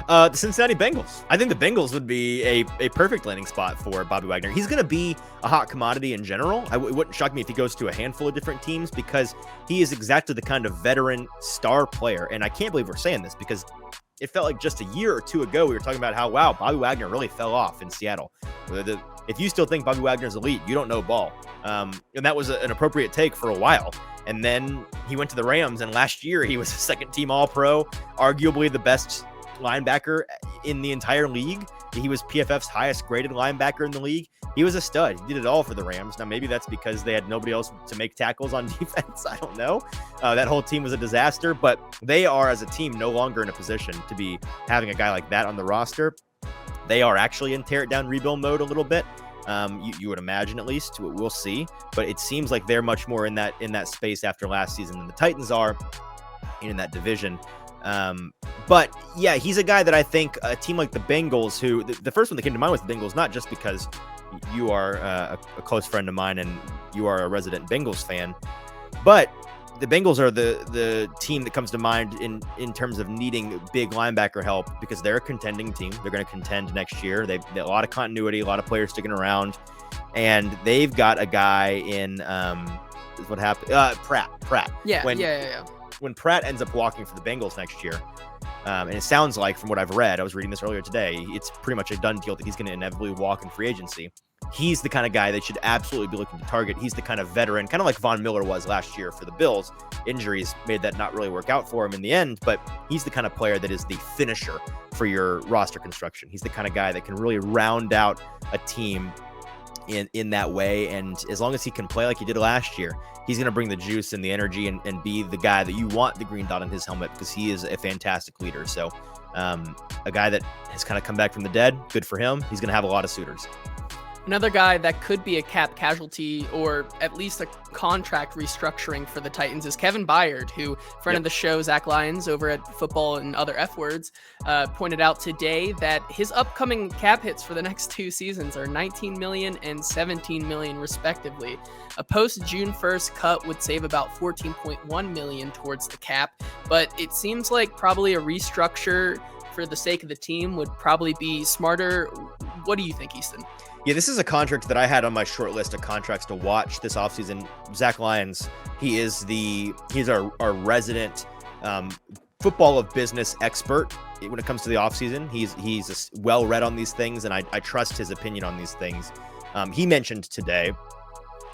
The Cincinnati Bengals. I think the Bengals would be a perfect landing spot for Bobby Wagner. He's going to be a hot commodity in general. It wouldn't shock me if he goes to a handful of different teams, because he is exactly the kind of veteran star player. And I can't believe we're saying this, because it felt like just a year or two ago we were talking about how, wow, Bobby Wagner really fell off in Seattle. If you still think Bobby Wagner's elite, you don't know ball. And that was an appropriate take for a while. And then he went to the Rams, and last year he was a second-team All-Pro, arguably the best linebacker in the entire league. He was PFF's highest graded linebacker in the league. He was a stud. He did it all for the Rams. Now, maybe that's because they had nobody else to make tackles on defense. I don't know. That whole team was a disaster, but they are, as a team, no longer in a position to be having a guy like that on the roster. They are actually in tear it down rebuild mode a little bit. You would imagine, at least. We'll see. But it seems like they're much more in that space after last season than the Titans are in that division. But yeah, he's a guy that I think a team like the Bengals, who the first one that came to mind was the Bengals, not just because you are a close friend of mine and you are a resident Bengals fan, but the Bengals are the team that comes to mind in terms of needing big linebacker help, because they're a contending team. They're going to contend next year. They've a lot of continuity, a lot of players sticking around, and they've got a guy in what happened? Pratt. Yeah. When Pratt ends up walking for the Bengals next year, and it sounds like, from what I've read, I was reading this earlier today, it's pretty much a done deal that he's going to inevitably walk in free agency. He's the kind of guy they should absolutely be looking to target. He's the kind of veteran, kind of like Von Miller was last year for the Bills. Injuries made that not really work out for him in the end, but he's the kind of player that is the finisher for your roster construction. He's the kind of guy that can really round out a team in that way, and as long as he can play like he did last year, he's going to bring the juice and the energy and be the guy that you want the green dot on his helmet, because he is a fantastic leader. So a guy that has kind of come back from the dead, good for him. He's going to have a lot of suitors. Another guy that could be a cap casualty, or at least a contract restructuring for the Titans, is Kevin Byard, who, friend of the show, Zach Lyons over at Football and Other F Words, pointed out today that his upcoming cap hits for the next 2 seasons are $19 million and $17 million respectively. A post June 1st cut would save about $14.1 million towards the cap, but it seems like probably a restructure for the sake of the team would probably be smarter. What do you think, Easton? Yeah, this is a contract that I had on my short list of contracts to watch this offseason. Zach Lyons, he's our resident football of business expert when it comes to the offseason. He's well read on these things, and I trust his opinion on these things. He mentioned today,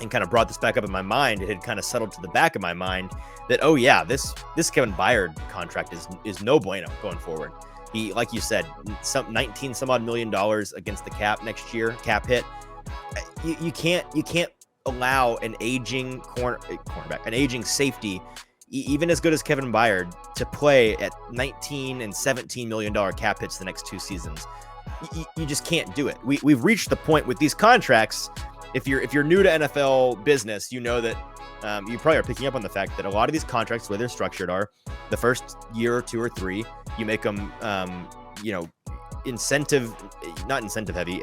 and kind of brought this back up in my mind. It had kind of settled to the back of my mind that, oh yeah, this Kevin Byard contract is no bueno going forward. He, like you said, some 19 some odd $19 million against the cap next year, cap hit. You can't allow an aging cornerback, an aging safety, even as good as Kevin Byard, to play at $19 and $17 million cap hits the next 2 seasons. You just can't do it. We've reached the point with these contracts. If you're new to NFL business, you know that you probably are picking up on the fact that a lot of these contracts, the way they're structured, are the first year or 2 or 3, you make them, not incentive heavy,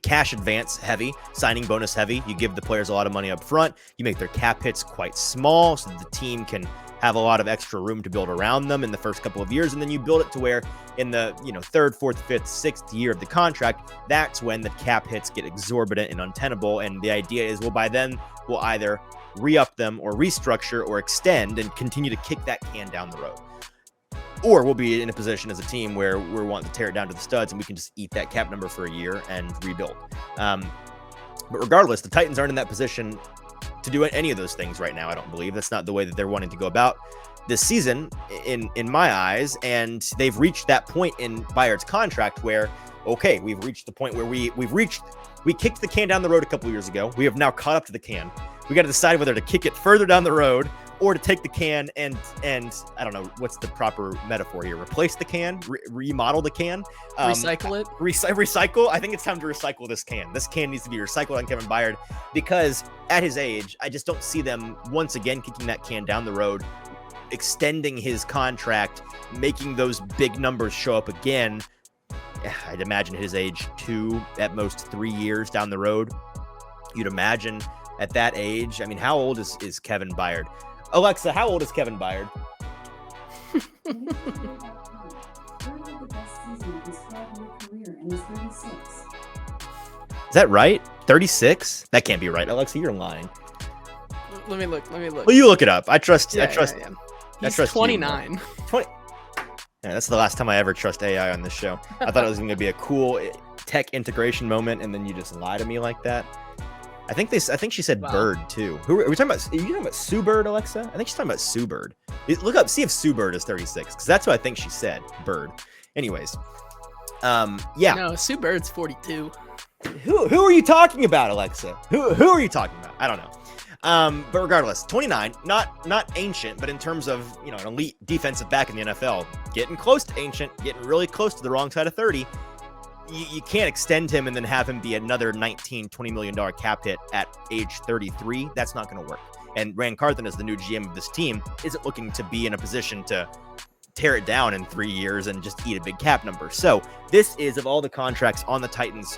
cash advance heavy, signing bonus heavy. You give the players a lot of money up front. You make their cap hits quite small so that the team can have a lot of extra room to build around them in the first couple of years. And then you build it to where in the 3rd, 4th, 5th, 6th year of the contract, that's when the cap hits get exorbitant and untenable. And the idea is, well, by then we'll either re-up them or restructure or extend and continue to kick that can down the road. Or we'll be in a position as a team where we're wanting to tear it down to the studs and we can just eat that cap number for a year and rebuild. But regardless, the Titans aren't in that position to do any of those things right now. I don't believe that's not the way that they're wanting to go about this season in my eyes. And they've reached that point in Byard's contract where, okay, we've reached the point where we kicked the can down the road a couple of years ago. We have now caught up to the can. We got to decide whether to kick it further down the road or to take the can and I don't know what's the proper metaphor here. Replace the can, remodel the can, recycle it. Recycle. I think it's time to recycle this can. This can needs to be recycled on Kevin Byard, because at his age, I just don't see them once again kicking that can down the road, extending his contract, making those big numbers show up again. I'd imagine at his age 2, at most 3 years down the road. You'd imagine at that age. I mean, how old is Kevin Byard? Alexa, how old is Kevin Byard? Is that right? 36? That can't be right. Alexa, you're lying. Let me look. Well, you look it up. I trust. Yeah. He's 29. You. 20. Yeah, that's the last time I ever trust AI on this show. I thought it was going to be a cool tech integration moment, and then you just lie to me like that. I think she said Bird too. Who are we talking about? Are you talking about Sue Bird, Alexa? I think she's talking about Sue Bird. Look up, see if Sue Bird is 36, because that's what I think she said. Bird. Anyways, yeah. No, Sue Bird's 42. Who are you talking about, Alexa? Who are you talking about? I don't know. But regardless, 29, not ancient, but in terms of, an elite defensive back in the NFL, getting close to ancient, getting really close to the wrong side of 30. You can't extend him and then have him be another $19-20 million cap hit at age 33. That's not going to work. And Rand Carthen, as the new GM of this team, isn't looking to be in a position to tear it down in 3 years and just eat a big cap number. So this is, of all the contracts on the Titans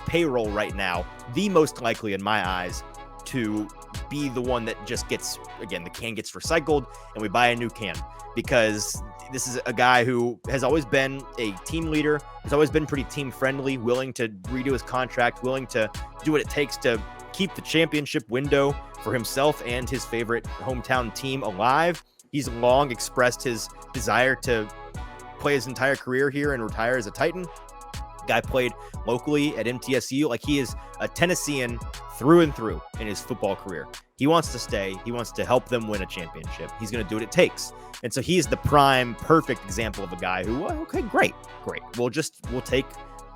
payroll right now, the most likely in my eyes to be the one that just gets, again, the can gets recycled and we buy a new can, because this is a guy who has always been a team leader, has always been pretty team friendly, willing to redo his contract, willing to do what it takes to keep the championship window for himself and his favorite hometown team alive. He's long expressed his desire to play his entire career here and retire as a Titan. Guy played locally at MTSU. Like, he is a Tennessean through and through in his football career. He wants to stay. He wants to help them win a championship. He's going to do what it takes. And so he's the prime, perfect example of a guy who, well, okay, great. We'll take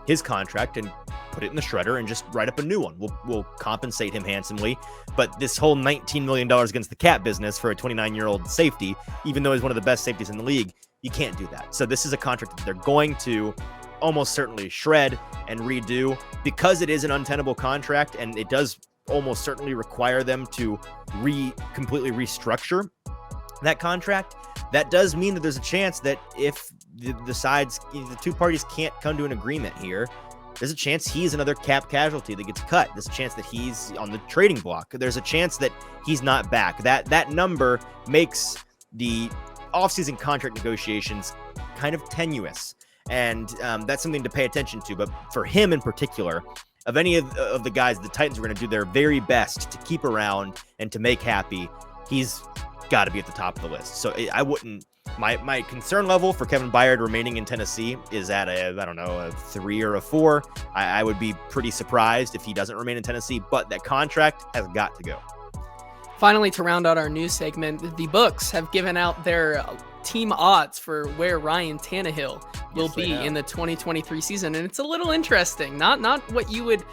his contract and put it in the shredder and just write up a new one. We'll compensate him handsomely. But this whole $19 million against the cap business for a 29-year-old safety, even though he's one of the best safeties in the league, you can't do that. So this is a contract that they're going to almost certainly shred and redo, because it is an untenable contract and it does almost certainly require them to completely restructure that contract. That does mean that there's a chance that if the sides, the two parties can't come to an agreement here, there's a chance he's another cap casualty that gets cut. There's a chance that he's on the trading block. There's a chance that he's not back. That number makes the offseason contract negotiations kind of tenuous. And that's something to pay attention to. But for him in particular, of any of the guys, the Titans are going to do their very best to keep around and to make happy. He's got to be at the top of the list. So I wouldn't. My concern level for Kevin Byard remaining in Tennessee is at a 3 or a 4. I would be pretty surprised if he doesn't remain in Tennessee. But that contract has got to go. Finally, to round out our news segment, the books have given out their team odds for where Ryan Tannehill will be in the 2023 season, and it's a little interesting. Not what you would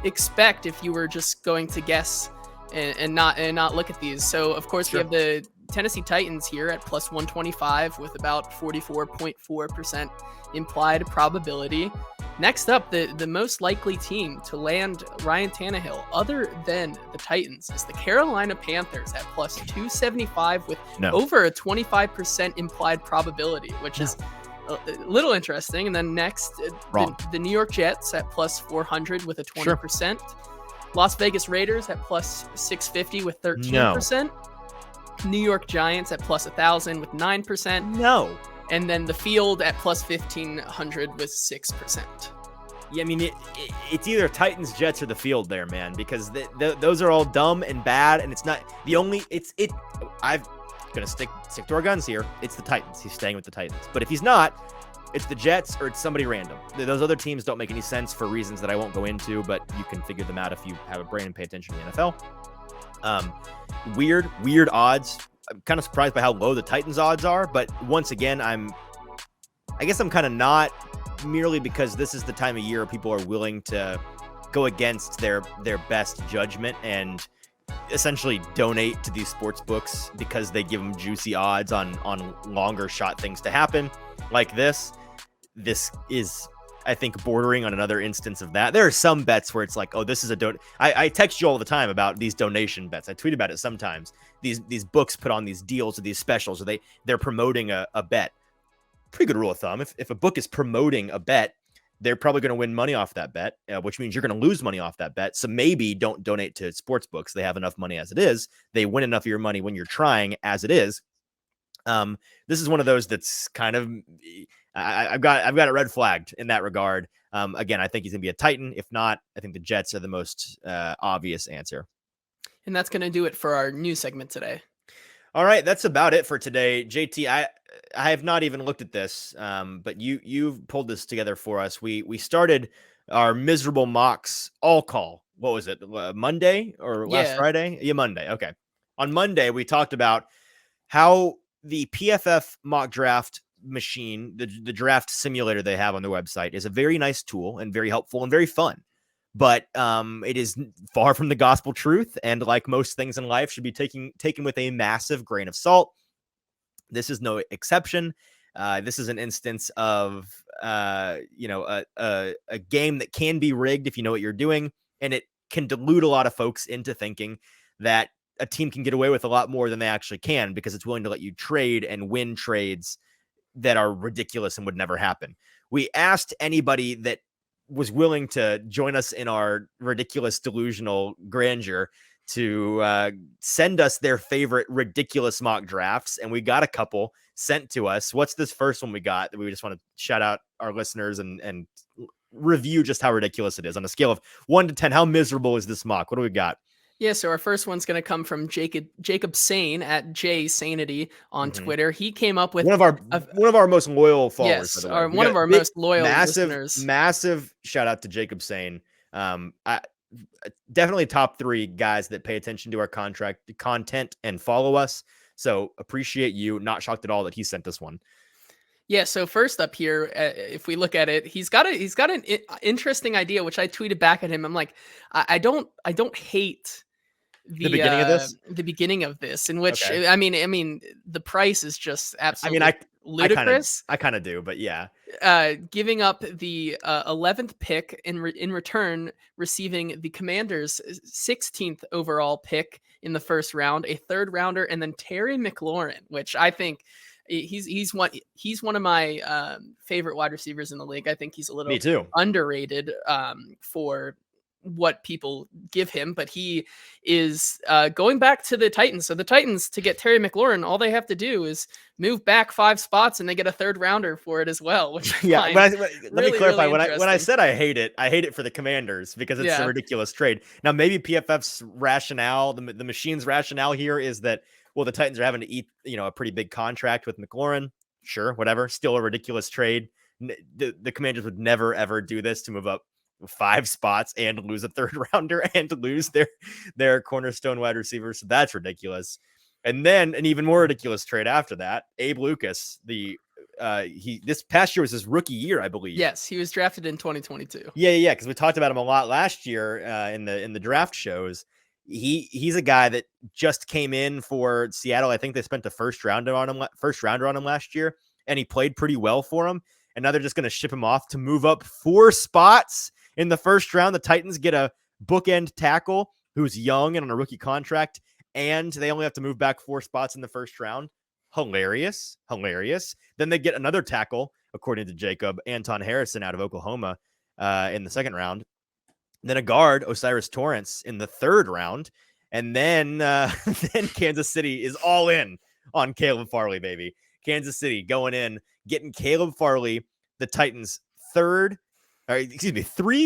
expect if you were just going to guess and not look at these. So of course we have the Tennessee Titans here at plus 125 with about 44.4% implied probability. Next up, the most likely team to land Ryan Tannehill other than the Titans is the Carolina Panthers at plus 275 with over a 25% implied probability, which is a little interesting. And then next, the New York Jets at plus 400 with a 20%. Las Vegas Raiders at plus 650 with 13%. New York Giants at plus 1,000 with 9%. And then the field at plus 1,500 with 6%. Yeah, I mean, it's either Titans, Jets, or the field there, man, because those are all dumb and bad, and it's not the only. I'm gonna stick to our guns here. It's the Titans. He's staying with the Titans. But if he's not, it's the Jets or it's somebody random. Those other teams don't make any sense for reasons that I won't go into, but you can figure them out if you have a brain and pay attention to the NFL. Weird odds. I'm kind of surprised by how low the Titans odds are, but once again, I guess I'm kind of not, merely because this is the time of year people are willing to go against their best judgment and essentially donate to these sports books because they give them juicy odds on longer shot things to happen like this. This is, I think, bordering on another instance of that. There are some bets where it's like, oh, this is a I text you all the time about these donation bets. I tweet about it sometimes. These books put on these deals or these specials, or they're promoting a bet. Pretty good rule of thumb. If a book is promoting a bet, they're probably going to win money off that bet, which means you're going to lose money off that bet. So maybe don't donate to sports books. They have enough money as it is. They win enough of your money when you're trying as it is. This is one of those that's kind of, I've got it red flagged in that regard. Again, I think he's gonna be a Titan. If not, I think the Jets are the most obvious answer. And that's going to do it for our news segment today. All right, that's about it for today. JT, I have not even looked at this, but you've pulled this together for us. We started our miserable mocks all call what was it, Monday or last Yeah. Friday? Yeah, Monday. Okay. On Monday, we talked about how the PFF mock draft machine, the draft simulator they have on their website, is a very nice tool and very helpful and very fun. But it is far from the gospel truth, and like most things in life, should be taken with a massive grain of salt. This is no exception. This is an instance of a game that can be rigged if you know what you're doing, and it can delude a lot of folks into thinking that a team can get away with a lot more than they actually can because it's willing to let you trade and win trades that are ridiculous and would never happen. We asked anybody that was willing to join us in our ridiculous delusional grandeur to send us their favorite ridiculous mock drafts, and we got a couple sent to us. What's this first one we got that we just want to shout out our listeners and review just how ridiculous it is on a scale of 1 to 10? How miserable is this mock? What do we got? Yeah, so our first one's going to come from Jacob Sane at JSanity on Twitter. He came up with one of our most loyal followers. Yes, one of our most loyal listeners. Massive shout out to Jacob Sane. Definitely top 3 guys that pay attention to our content and follow us. So appreciate you. Not shocked at all that he sent us one. Yeah. So first up here, if we look at it, he's got an interesting idea, which I tweeted back at him. I'm like, I don't hate the beginning of this. The beginning of this, in which okay. I mean, the price is just absolutely ludicrous. I kind of do, but yeah. Giving up the 11th pick in return, receiving the Commanders' 16th overall pick in the first round, a 3rd rounder, and then Terry McLaurin, which I think he's one of my favorite wide receivers in the league. I think he's a little underrated for what people give him, but he is going back to the Titans. So the Titans, to get Terry McLaurin, all they have to do is move back 5 spots and they get a 3rd rounder for it as well, which let me clarify. When I said I hate it for the Commanders because it's a ridiculous trade. Now maybe PFF's rationale, the machine's rationale here is that, well, the Titans are having to eat, a pretty big contract with McLaurin. Sure, whatever. Still a ridiculous trade. The Commanders would never ever do this to move up 5 spots and lose a 3rd rounder and to lose their cornerstone wide receiver. So that's ridiculous. And then an even more ridiculous trade after that, Abe Lucas, this past year was his rookie year, I believe. Yes, he was drafted in 2022. Yeah, because we talked about him a lot last year in the draft shows. He's a guy that just came in for Seattle. I think they spent the first rounder on him last year, and he played pretty well for him. And now they're just going to ship him off to move up 4 spots in the first round. The Titans get a bookend tackle who's young and on a rookie contract, and they only have to move back 4 spots in the first round. Hilarious. Then they get another tackle, according to Jacob, Anton Harrison out of Oklahoma in the 2nd round. Then a guard, Osiris Torrance, in the 3rd round. And then Kansas City is all in on Caleb Farley, baby. Kansas City going in, getting Caleb Farley, the Titans' 3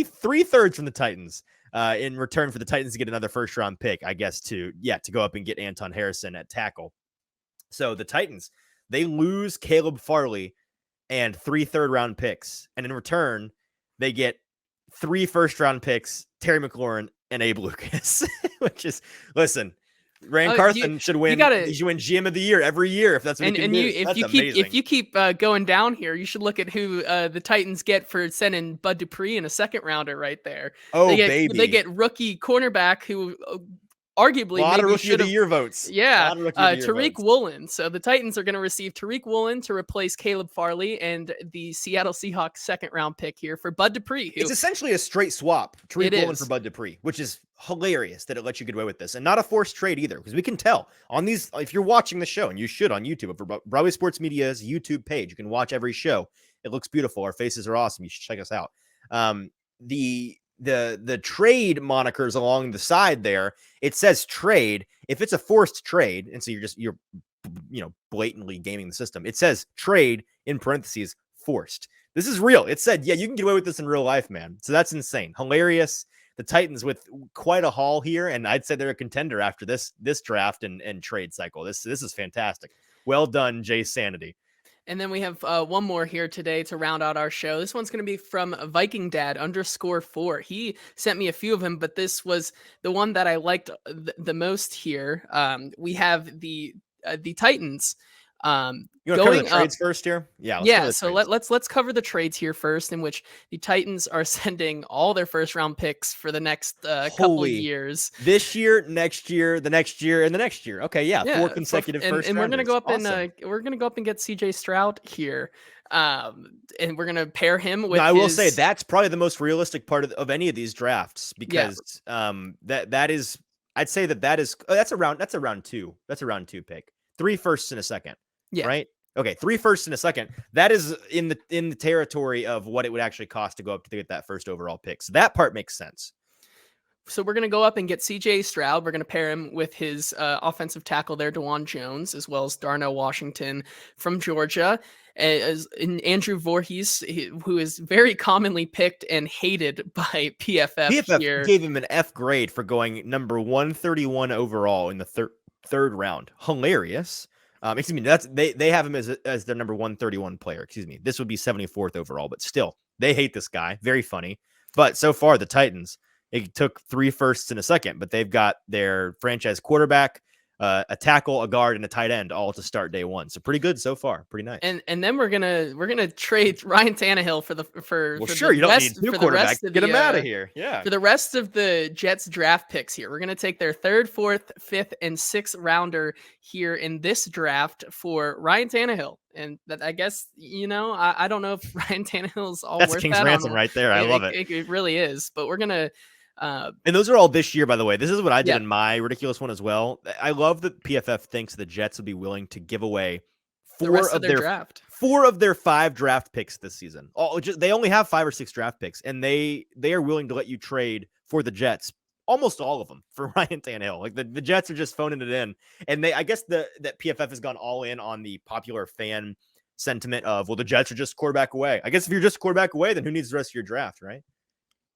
thirds from the Titans in return for the Titans to get another 1st round pick, I guess, to go up and get Anton Harrison at tackle. So the Titans, they lose Caleb Farley and 3 3rd round picks. And in return, they get 3 1st round picks, Terry McLaurin and Abe Lucas, which is, listen, Rand Carthen should win. He should win GM of the year every year if that's what he can do. If you keep going down here, you should look at who the Titans get for sending Bud Dupree in a 2nd rounder right there. Oh, baby! They get rookie cornerback who arguably a lot of rookie of the year votes. Yeah, Tariq Woolen. So the Titans are going to receive Tariq Woolen to replace Caleb Farley and the Seattle Seahawks 2nd round pick here for Bud Dupree. It's essentially a straight swap. Tariq Woolen for Bud Dupree, which is hilarious that it lets you get away with this, and not a forced trade either, because we can tell on these. If you're watching the show, and you should on YouTube, for Broadway Sports Media's YouTube page, you can watch every show. It looks beautiful. Our faces are awesome. You should check us out. The trade monikers along the side there, it says trade. If it's a forced trade, and so you're blatantly gaming the system, it says trade in parentheses forced. This is real. It said, yeah, you can get away with this in real life, man. So that's insane. Hilarious. The Titans with quite a haul here, and I'd say they're a contender after this draft and trade cycle. This is fantastic. Well done, Jay Sanity. And then we have one more here today to round out our show. This one's going to be from Viking Dad _4. He sent me a few of them, but this was the one that I liked the most here. We have the Titans. You want to cover the trades first here? Yeah. So let's cover the trades here first, in which the Titans are sending all their first round picks for the next couple of years. This year, next year, the next year, and the next year. Okay, yeah, 4 consecutive first. And we're gonna go up awesome. and we're gonna go up and get CJ Stroud here, and we're gonna pair him with. I will say that's probably the most realistic part of any of these drafts, because that is, I'd say that is that's a round 2. That's a round 2 pick. 3 firsts and a second. Yeah. Right. Okay, 3 firsts and a second. That is in the territory of what it would actually cost to go up to get that first overall pick. So that part makes sense. So we're going to go up and get CJ Stroud. We're going to pair him with his offensive tackle there, DeJuan Jones, as well as Darnell Washington from Georgia, and Andrew Voorhees, who is very commonly picked and hated by PFF. PFF gave him an F grade for going number 131 overall in the third round. Hilarious. Excuse me, they have him as their number 131 player. Excuse me. This would be 74th overall, but still, they hate this guy. Very funny. But so far, the Titans, it took 3 firsts and a second, but they've got their franchise quarterback, a tackle, a guard, and a tight end all to start day 1. So pretty good so far. Pretty nice. And then we're gonna trade Ryan Tannehill for sure, you don't need 2 quarterbacks. Get him out of here. Yeah. For the rest of the Jets draft picks here, we're gonna take their 3rd, 4th, 5th, and 6th rounder here in this draft for Ryan Tannehill. And that, I guess, I don't know if Ryan Tannehill's all That's worth King's that. ransom right there. I love it. It really is. But we're gonna. And those are all this year, by the way. This is what I did in my ridiculous one as well. I love that PFF thinks the Jets would be willing to give away 4 of their 5 draft picks this season. They only have 5 or 6 draft picks, and they are willing to let you trade for the Jets, almost all of them, for Ryan Tannehill. Like the Jets are just phoning it in, and I guess that PFF has gone all in on the popular fan sentiment of, well, the Jets are just quarterback away. I guess if you're just quarterback away, then who needs the rest of your draft, right?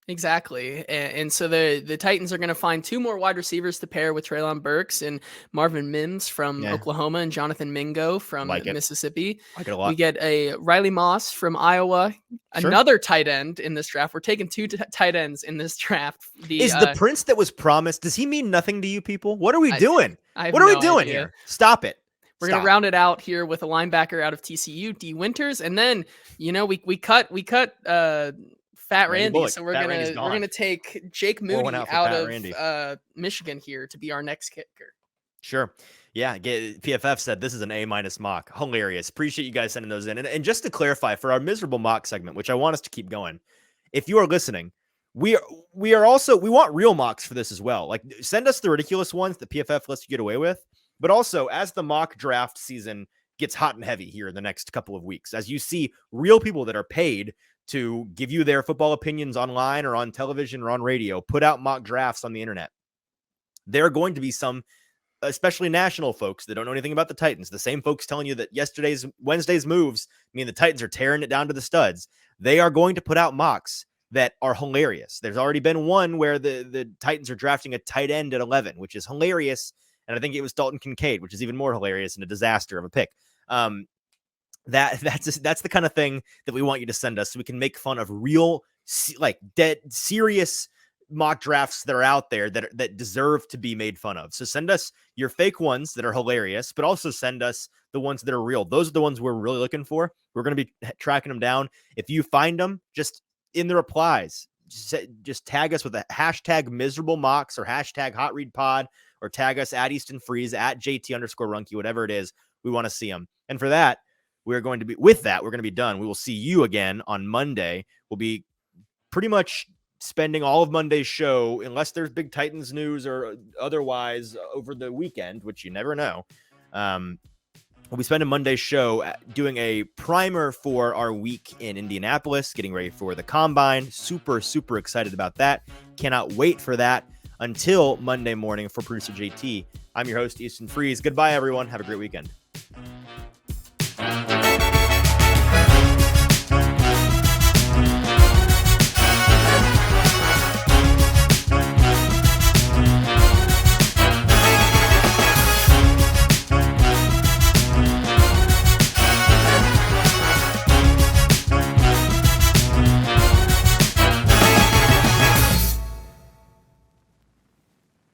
Exactly. And so the Titans are going to find 2 more wide receivers to pair with Treylon Burks and Marvin Mims from Oklahoma and Jonathan Mingo from Mississippi. Like it a lot. We get a Riley Moss from Iowa, another tight end in this draft. We're taking 2 tight ends in this draft. Is the prince that was promised, does he mean nothing to you people? What are we doing? What are we doing here? Stop it. We're going to round it out here with a linebacker out of TCU, D Winters. And then, we cut Fat Randy, Bullock. So we're gonna take Jake Moody out of Michigan here to be our next kicker. Sure. Yeah. PFF said this is an A- mock. Hilarious. Appreciate you guys sending those in. And just to clarify, for our miserable mock segment, which I want us to keep going, if you are listening, we want real mocks for this as well. Like, send us the ridiculous ones that PFF lets you get away with. But also, as the mock draft season gets hot and heavy here in the next couple of weeks, as you see real people that are paid to give you their football opinions online or on television or on radio, put out mock drafts on the internet, there are going to be some, especially national folks that don't know anything about the Titans, the same folks telling you that Wednesday's moves mean the Titans are tearing it down to the studs. They are going to put out mocks that are hilarious. There's already been one where the Titans are drafting a tight end at 11, which is hilarious. And I think it was Dalton Kincaid, which is even more hilarious and a disaster of a pick. That's the kind of thing that we want you to send us, so we can make fun of real, like, dead serious mock drafts that are out there that deserve to be made fun of. So send us your fake ones that are hilarious, but also send us the ones that are real. Those are the ones we're really looking for. We're going to be tracking them down. If you find them, just in the replies, just tag us with a hashtag miserable mocks or hashtag hot read pod, or tag us at Easton Freeze, at JT_Runke, whatever it is. We want to see them. And for that, we're going to be done. We will see you again on Monday. We'll be pretty much spending all of Monday's show, unless there's big Titans news or otherwise over the weekend, which you never know. We'll be spending Monday's show doing a primer for our week in Indianapolis, getting ready for the Combine. Super, super excited about that. Cannot wait for that. Until Monday morning, for producer JT, I'm your host, Easton Freeze. Goodbye, everyone. Have a great weekend.